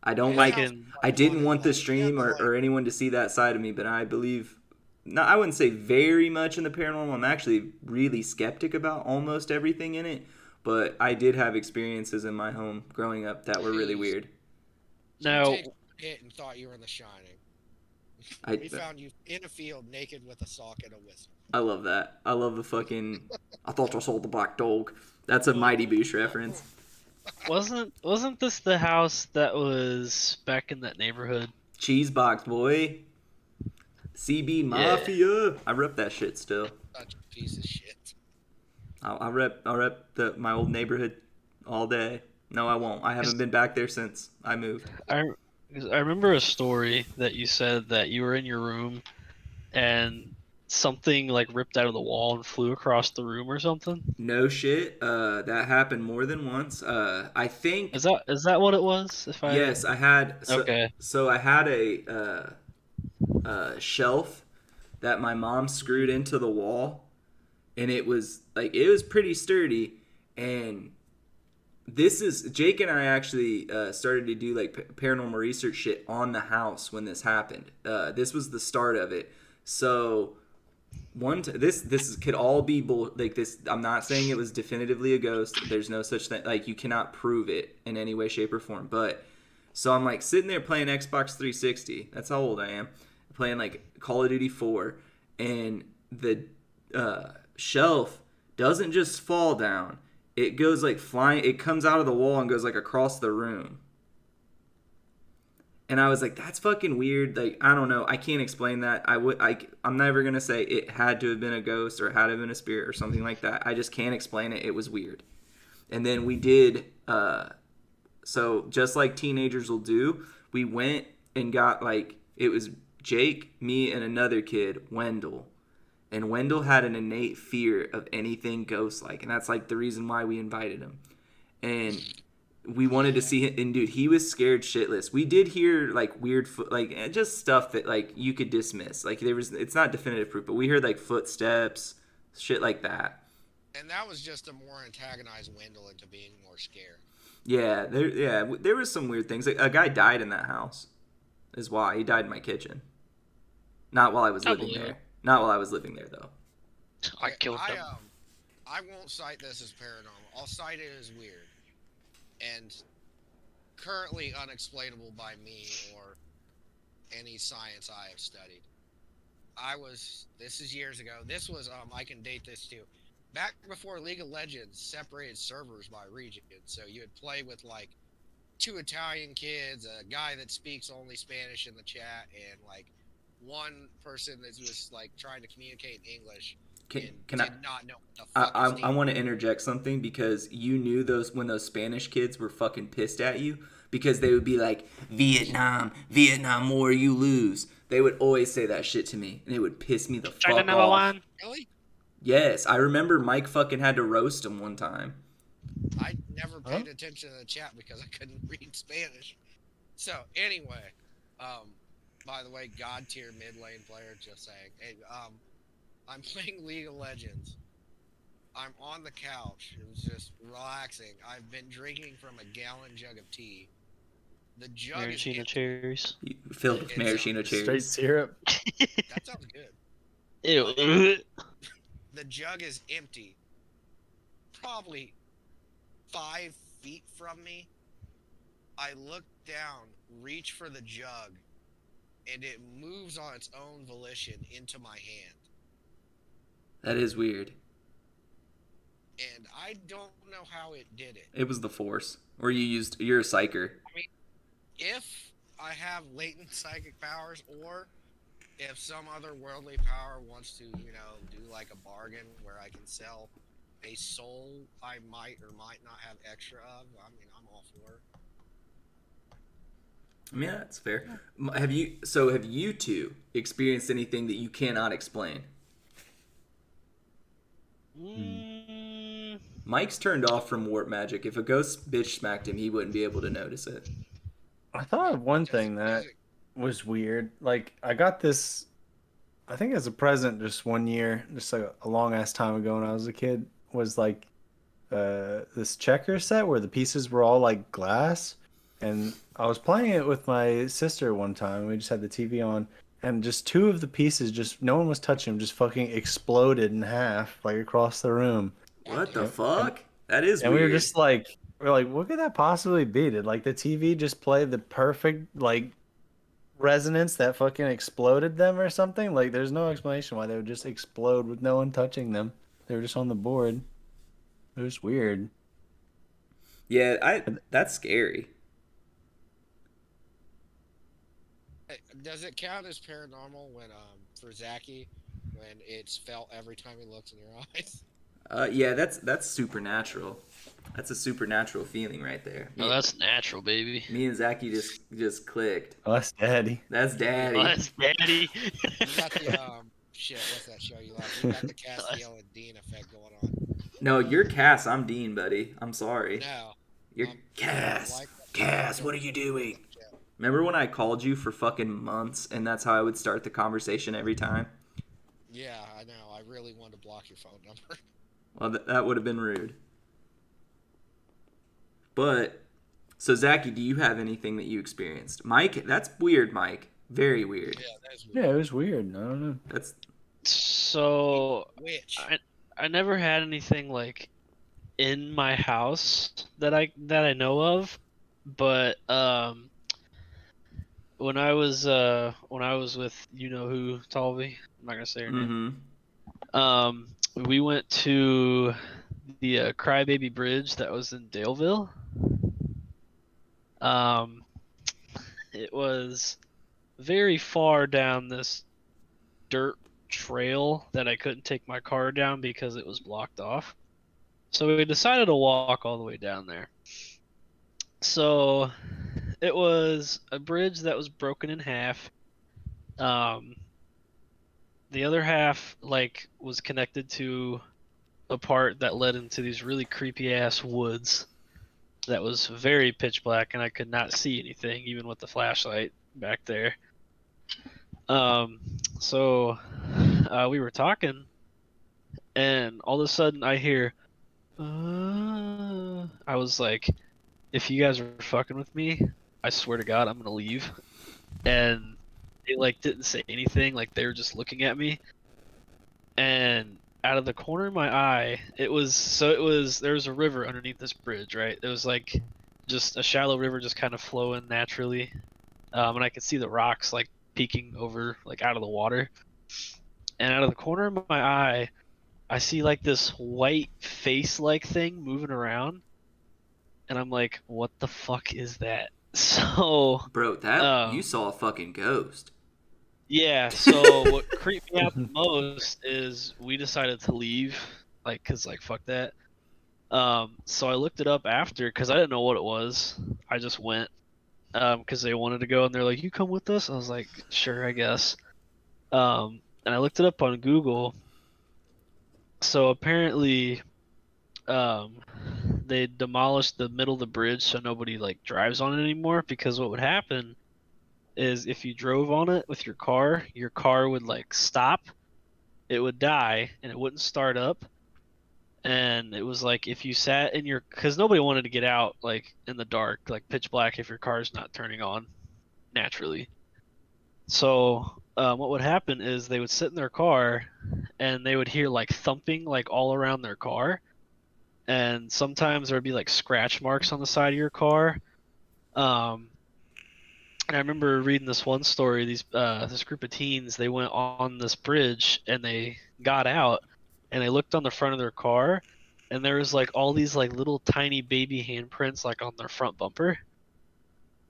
I don't
Yeah,
like
house
it.
was
I didn't
haunted,
want the
like,
stream
yeah,
or,
like-
or anyone to see that side of me, but I believe, no, I wouldn't say very much in the paranormal. I'm actually really skeptic about almost everything in it, but I did have experiences in my home growing up that were really weird.
Now,
You hit and thought you were in The Shining. We found you in a field naked with a sock and a whistle.
I love that. I love the fucking, I thought I saw the black dog. That's a Mighty Boosh reference.
wasn't this the house that was back in that neighborhood?
Cheese box, boy. CB Mafia. I rep that shit still.
Such a piece of shit.
I'll rep my old neighborhood all day. No, I won't. I haven't been back there since I moved.
I remember a story that you said that you were in your room and something like ripped out of the wall and flew across the room or something.
No shit. That happened more than once. I think.
Is that what it was?
Yes, I had.
Okay.
So I had a shelf that my mom screwed into the wall, and it was pretty sturdy. And this is Jake and I actually started to do like paranormal research shit on the house when this happened. This was the start of it. So this could all be like this. I'm not saying it was definitively a ghost. There's no such thing. Like, you cannot prove it in any way, shape, or form. But so I'm like sitting there playing Xbox 360. That's how old I am. Playing like Call of Duty 4, and the shelf doesn't just fall down. It goes like flying. It comes out of the wall and goes like across the room. And I was like, that's fucking weird. Like, I don't know. I can't explain that. I'm never going to say it had to have been a ghost or it had to have been a spirit or something like that. I just can't explain it. It was weird. And then we did, so just like teenagers will do, we went and got like, it was Jake, me, and another kid, Wendell. And Wendell had an innate fear of anything ghost-like. And that's like the reason why we invited him. And We wanted to see him, and dude, he was scared shitless. We did hear like weird just stuff that like you could dismiss. Like it's not definitive proof, but we heard like footsteps, shit like that.
And that was just to more antagonize Wendell into being more scared.
Yeah, there was some weird things. Like, a guy died in that house. Is why he died in my kitchen. Not while I was living there. Not while I was living there though.
I killed him.
I won't cite this as paranormal. I'll cite it as weird, and currently unexplainable by me or any science I have studied. This is years ago. This was, I can date this too. Back before League of Legends separated servers by region. So you would play with like 2 Italian kids, a guy that speaks only Spanish in the chat, and like one person that was like trying to communicate in English. Not know what the fuck
I want to interject something, because you knew when those Spanish kids were fucking pissed at you, because they would be like, Vietnam War, you lose. They would always say that shit to me, and it would piss me the fuck
China number
off.
1.
Really?
Yes, I remember Mike fucking had to roast him one time.
I never paid attention to the chat because I couldn't read Spanish. So anyway, by the way, god tier mid lane player, just saying. Hey, I'm playing League of Legends. I'm on the couch. It was just relaxing. I've been drinking from a gallon jug of tea. The jug
Maraschino
is
cherries.
Filled with maraschino cherries.
Straight syrup.
That sounds good.
Ew.
The jug is empty. Probably 5 feet from me. I look down, reach for the jug, and it moves on its own volition into my hand.
That is weird.
And I don't know how it did it.
It was the Force. Or you're a psyker.
I mean, if I have latent psychic powers, or if some other worldly power wants to, do like a bargain where I can sell a soul I might or might not have extra of, I mean, I'm all for it.
I mean, that's fair. Have you two experienced anything that you cannot explain? Mike's turned off from warp magic. If a ghost bitch smacked him, he wouldn't be able to notice it.
I thought of one thing that was weird. Like, I got this, I think as a present just one year, just like a long ass time ago when I was a kid, was like this checker set where the pieces were all like glass. And I was playing it with my sister one time. We just had the TV on, and just 2 of the pieces, no one was touching them, just fucking exploded in half, like across the room.
What the fuck? That is
and
weird.
We were just like, what could that possibly be? Did like the TV just play the perfect like resonance that fucking exploded them or something? Like, there's no explanation why they would just explode with no one touching them. They were just on the board. It was weird.
Yeah, that's scary.
Does it count as paranormal when, for Zachy, when it's felt every time he looks in your eyes?
Yeah, that's supernatural. That's a supernatural feeling right there.
Oh, that's natural, baby.
Me and Zachy just clicked.
Oh, that's daddy.
That's daddy.
Oh, that's daddy.
You got the, what's that show you like? You got the Castiel and Dean effect going on.
No, you're Cass. I'm Dean, buddy. I'm sorry.
No.
You're Cass. Cass, what are you doing? Remember when I called you for fucking months, and that's how I would start the conversation every time?
Yeah, I know. I really wanted to block your phone number.
Well, that would have been rude. But, so Zachy, do you have anything that you experienced? Mike, that's weird, Mike. Very weird.
Yeah, that's weird.
Yeah, it was weird. I don't know.
That's
So
Which?
I never had anything like in my house that I know of, but when I was with who, Taulby, I'm not gonna say her name. We went to the Crybaby Bridge that was in Daleville. It was very far down this dirt trail that I couldn't take my car down because it was blocked off. So we decided to walk all the way down there. So it was a bridge that was broken in half. The other half was connected to a part that led into these really creepy ass woods. that was very pitch black, and I could not see anything, even with the flashlight back there. So we were talking, and all of a sudden I hear, I was like, if you guys are fucking with me, I swear to God, I'm gonna leave. And they like didn't say anything, like they were just looking at me. And out of the corner of my eye, there was a river underneath this bridge, right? It was like just a shallow river just kind of flowing naturally. And I could see the rocks like peeking over like out of the water. And out of the corner of my eye, I see like this white face-like thing moving around, and I'm like, "What the fuck is that?" So,
Bro, that you saw a fucking ghost.
yeah. So what creeped me out the most is we decided to leave, like, cause like fuck that. So I looked it up after, cause I didn't know what it was. I just went, cause they wanted to go, and they're like, "You come with us?" I was like, "Sure, I guess." And I looked it up on Google. So apparently, they demolished the middle of the bridge so nobody like drives on it anymore, because what would happen is if you drove on it with your car would like stop, it would die, and it wouldn't start up. And it was like if you sat in your, because nobody wanted to get out like in the dark, like pitch black, if your car's not turning on naturally. So what would happen is they would sit in their car, and they would hear like thumping like all around their car, and sometimes there would be like scratch marks on the side of your car. And I remember reading this one story. This group of teens, they went on this bridge and they got out, and they looked on the front of their car, and there was like all these like little tiny baby handprints like on their front bumper.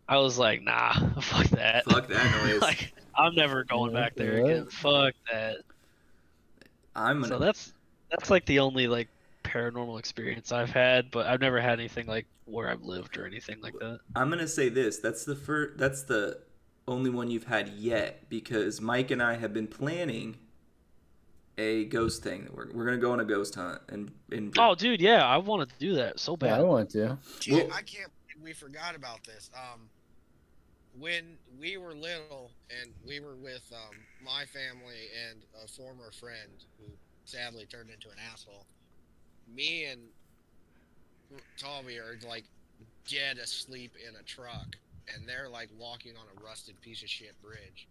I was like, nah, fuck that.
Fuck that noise.
Like, I'm never going back there again. Fuck that. So that's like the only like paranormal experience I've had, but I've never had anything like where I've lived or anything like that.
I'm gonna say this. That's the only one you've had yet, because Mike and I have been planning a ghost thing. We're gonna go on a ghost hunt and
Oh, dude, yeah, I want to do that so bad.
Yeah, I want to.
Shit, I can't believe we forgot about this. When we were little and we were with my family and a former friend who sadly turned into an asshole, me and Taulby are like dead asleep in a truck, and they're like walking on a rusted piece of shit bridge.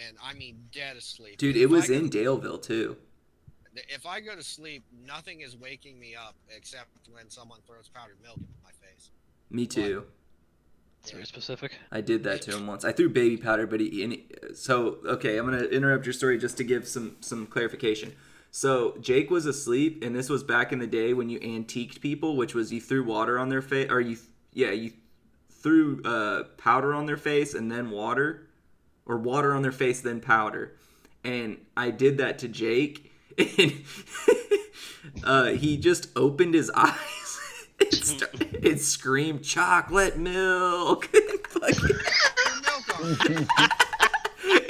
And I mean dead asleep.
dude, it was in Daleville too.
If I go to sleep, nothing is waking me up except when someone throws powdered milk in my face.
Me too.
It's very specific.
I did that to him once. I threw baby powder, but so okay, I'm gonna interrupt your story just to give some clarification. So Jake was asleep, and this was back in the day when you antiqued people, which was you threw water on their face, or you threw powder on their face and then water, or water on their face then powder, and I did that to Jake, and he just opened his eyes. It screamed chocolate milk.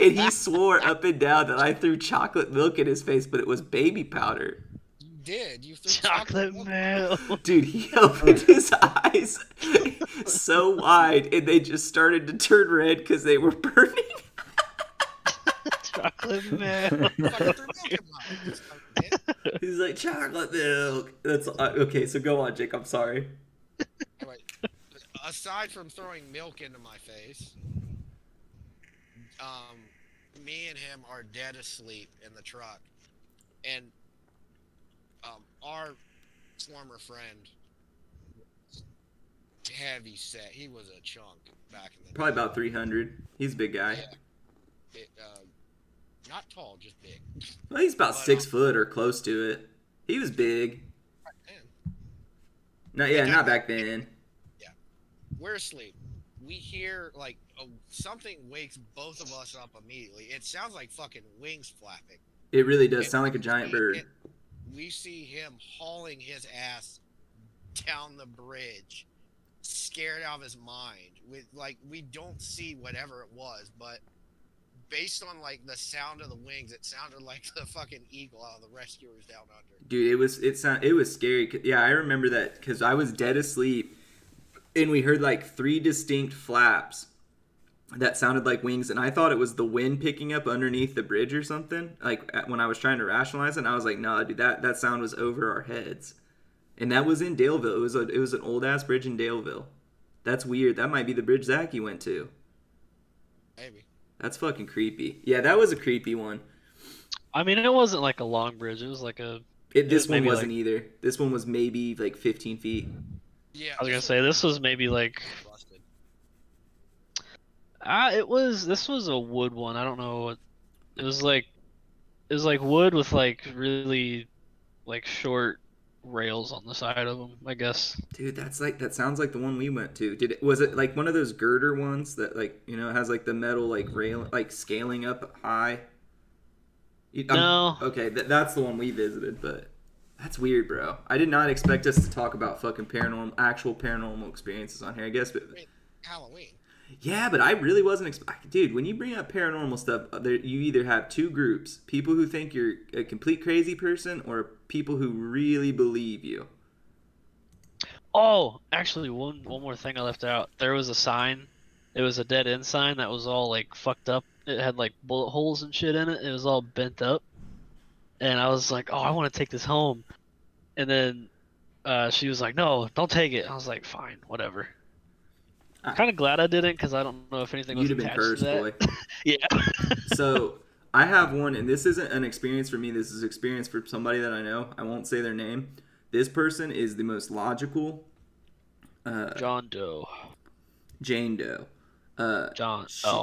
And he swore up and down that I threw chocolate milk in his face, but it was baby powder.
You did. You threw
Chocolate milk.
Dude, he opened his eyes so wide, and they just started to turn red because they were burning.
Chocolate milk.
He's like, chocolate milk. That's okay. So go on, Jake. I'm sorry.
Anyway, aside from throwing milk into my face, me and him are dead asleep in the truck, and our former friend, heavy set. He was a chunk back in the
Probably
day.
about 300. He's a big guy.
Yeah. Not tall, just big.
Well, he's about 6 foot or close to it. He was big. Not back then.
Yeah. We're asleep. We hear like something wakes both of us up immediately. It sounds like fucking wings flapping.
It really does sound like a giant bird.
We see him hauling his ass down the bridge, scared out of his mind. We don't see whatever it was, but based on like the sound of the wings, it sounded like the fucking eagle out of the Rescuers Down Under.
Dude, it was scary. Yeah, I remember that because I was dead asleep, and we heard like 3 distinct flaps that sounded like wings, and I thought it was the wind picking up underneath the bridge or something. Like when I was trying to rationalize it, and I was like, "No, dude, that sound was over our heads." And that was in Daleville. It was an old ass bridge in Daleville. That's weird. That might be the bridge Zachy went to.
Maybe.
That's fucking creepy. Yeah, that was a creepy one.
I mean, it wasn't like a long bridge. It was like a.
This one wasn't either. This one was maybe like 15 feet.
Yeah.
I was gonna say this was maybe like.
Busted.
This was a wood one. I don't know what. It was like wood with like really, like short rails on the side of them, I guess.
Dude, that sounds like the one we went to. Was it like one of those girder ones that like, you know, has like the metal like rail like scaling up high?
No.
Okay, that's the one we visited, but that's weird, bro. I did not expect us to talk about fucking actual paranormal experiences on here, I guess, but
Halloween.
yeah, but I really wasn't expecting. Dude, when you bring up paranormal stuff, you either have 2 groups: people who think you're a complete crazy person, or people who really believe you.
Oh, actually, one more thing I left out. There was a sign. It was a dead end sign that was all like fucked up. It had like bullet holes and shit in it. It was all bent up. And I was like, oh, I want to take this home. And then she was like, no, don't take it. I was like, fine, whatever. I'm kind of glad I didn't, because I don't know if anything was
You'd have been cursed, boy.
Yeah.
So I have one, and this isn't an experience for me. This is experience for somebody that I know. I won't say their name. This person is the most logical.
John Doe.
Jane Doe.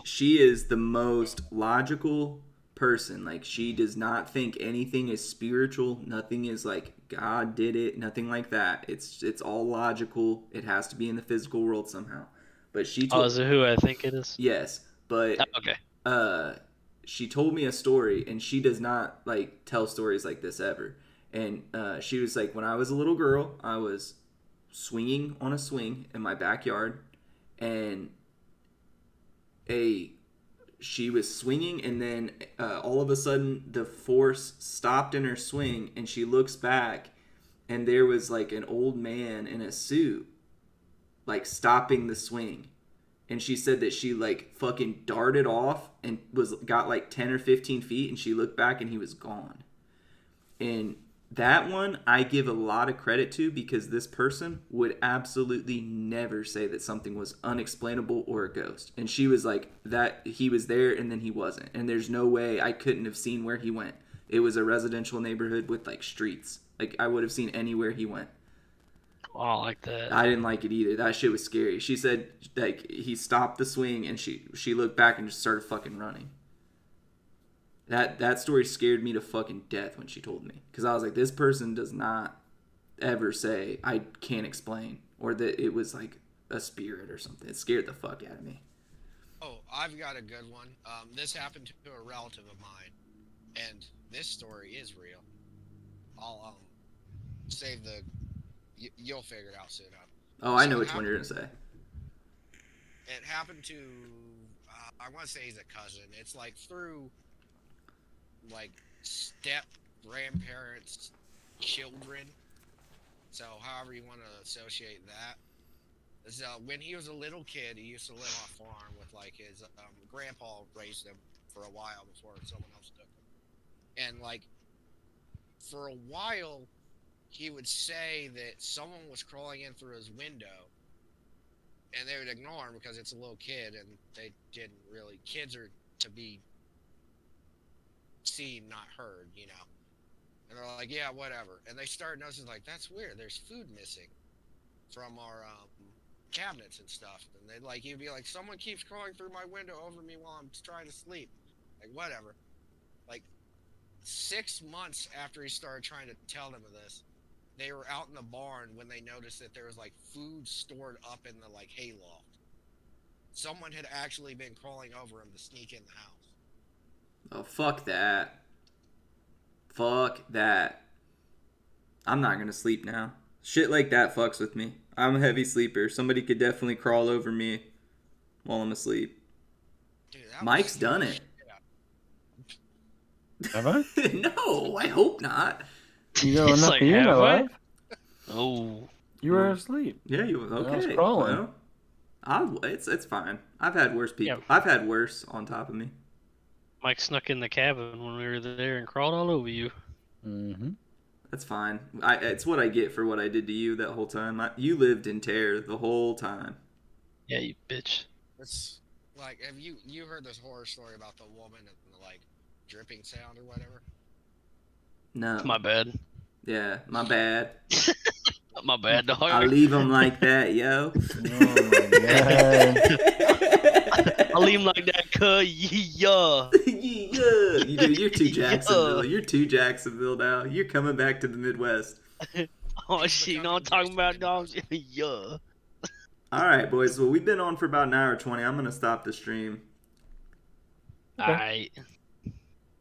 She is the most logical person. Like, she does not think anything is spiritual. Nothing is like God did it. Nothing like that. It's all logical. It has to be in the physical world somehow. But she told,
is it who I think it is?
Yes, but
okay.
She told me a story, and she does not like tell stories like this ever. And she was like, when I was a little girl, I was swinging on a swing in my backyard, and she was swinging, and then all of a sudden the force stopped in her swing, and she looks back, and there was like an old man in a suit like stopping the swing. And she said that she like fucking darted off and got like 10 or 15 feet, and she looked back and he was gone. And that one I give a lot of credit to, because this person would absolutely never say that something was unexplainable or a ghost. And she was like, that he was there and then he wasn't. And there's no way I couldn't have seen where he went. It was a residential neighborhood with like streets. Like, I would have seen anywhere he went.
Oh, I like that.
I didn't like it either. That shit was scary. She said like he stopped the swing, and she looked back and just started fucking running. That story scared me to fucking death when she told me, because I was like, this person does not ever say I can't explain, or that it was like a spirit or something. It scared the fuck out of me.
Oh, I've got a good one. This happened to a relative of mine, and this story is real. I'll save the. You'll figure it out soon enough.
Oh, I know which one you're gonna say.
It happened to, I want to say he's a cousin. It's like through, like, step grandparents' children. So, however you want to associate that. So, when he was a little kid, he used to live on a farm with, like, his grandpa raised him for a while before someone else took him. And, like, for a while, he would say that someone was crawling in through his window, and they would ignore him because it's a little kid, and they didn't really. Kids are to be seen, not heard, you know. And they're like, yeah, whatever. And they start noticing, like, that's weird. There's food missing from our cabinets and stuff. And they'd like, he'd be like, someone keeps crawling through my window over me while I'm trying to sleep. Like, whatever. Like, 6 months after he started trying to tell them of this, they were out in the barn when they noticed that there was like food stored up in the like hayloft. Someone had actually been crawling over him to sneak in the house.
Oh, fuck that. Fuck that. I'm not gonna sleep now. Shit like that fucks with me. I'm a heavy sleeper. Somebody could definitely crawl over me while I'm asleep.
Dude,
Mike's done it.
Have I?
No, I hope not.
You going
It's
up
like,
to you,
have I?
alive?
Oh.
You were asleep.
Yeah, you okay?
I was crawling.
Well, it's fine. I've had worse people.
Yeah.
I've had worse on top of me.
Mike snuck in the cabin when we were there and crawled all over you.
Mm-hmm.
That's fine. It's what I get for what I did to you that whole time. You lived in terror the whole time.
Yeah, you bitch.
It's like, have you heard this horror story about the woman and the like dripping sound or whatever?
No.
My bad.
Yeah, my bad.
My bad, dog.
I leave them like that, yo.
Oh my god.
I leave him like that, cuz, yeah.
Yeah. You're too Jacksonville. You're too Jacksonville now. You're coming back to the Midwest.
Oh, shit, you know what I'm talking about, dogs? Yeah.
All right, boys. Well, we've been on for about an hour 20. I'm going to stop the stream.
Alright.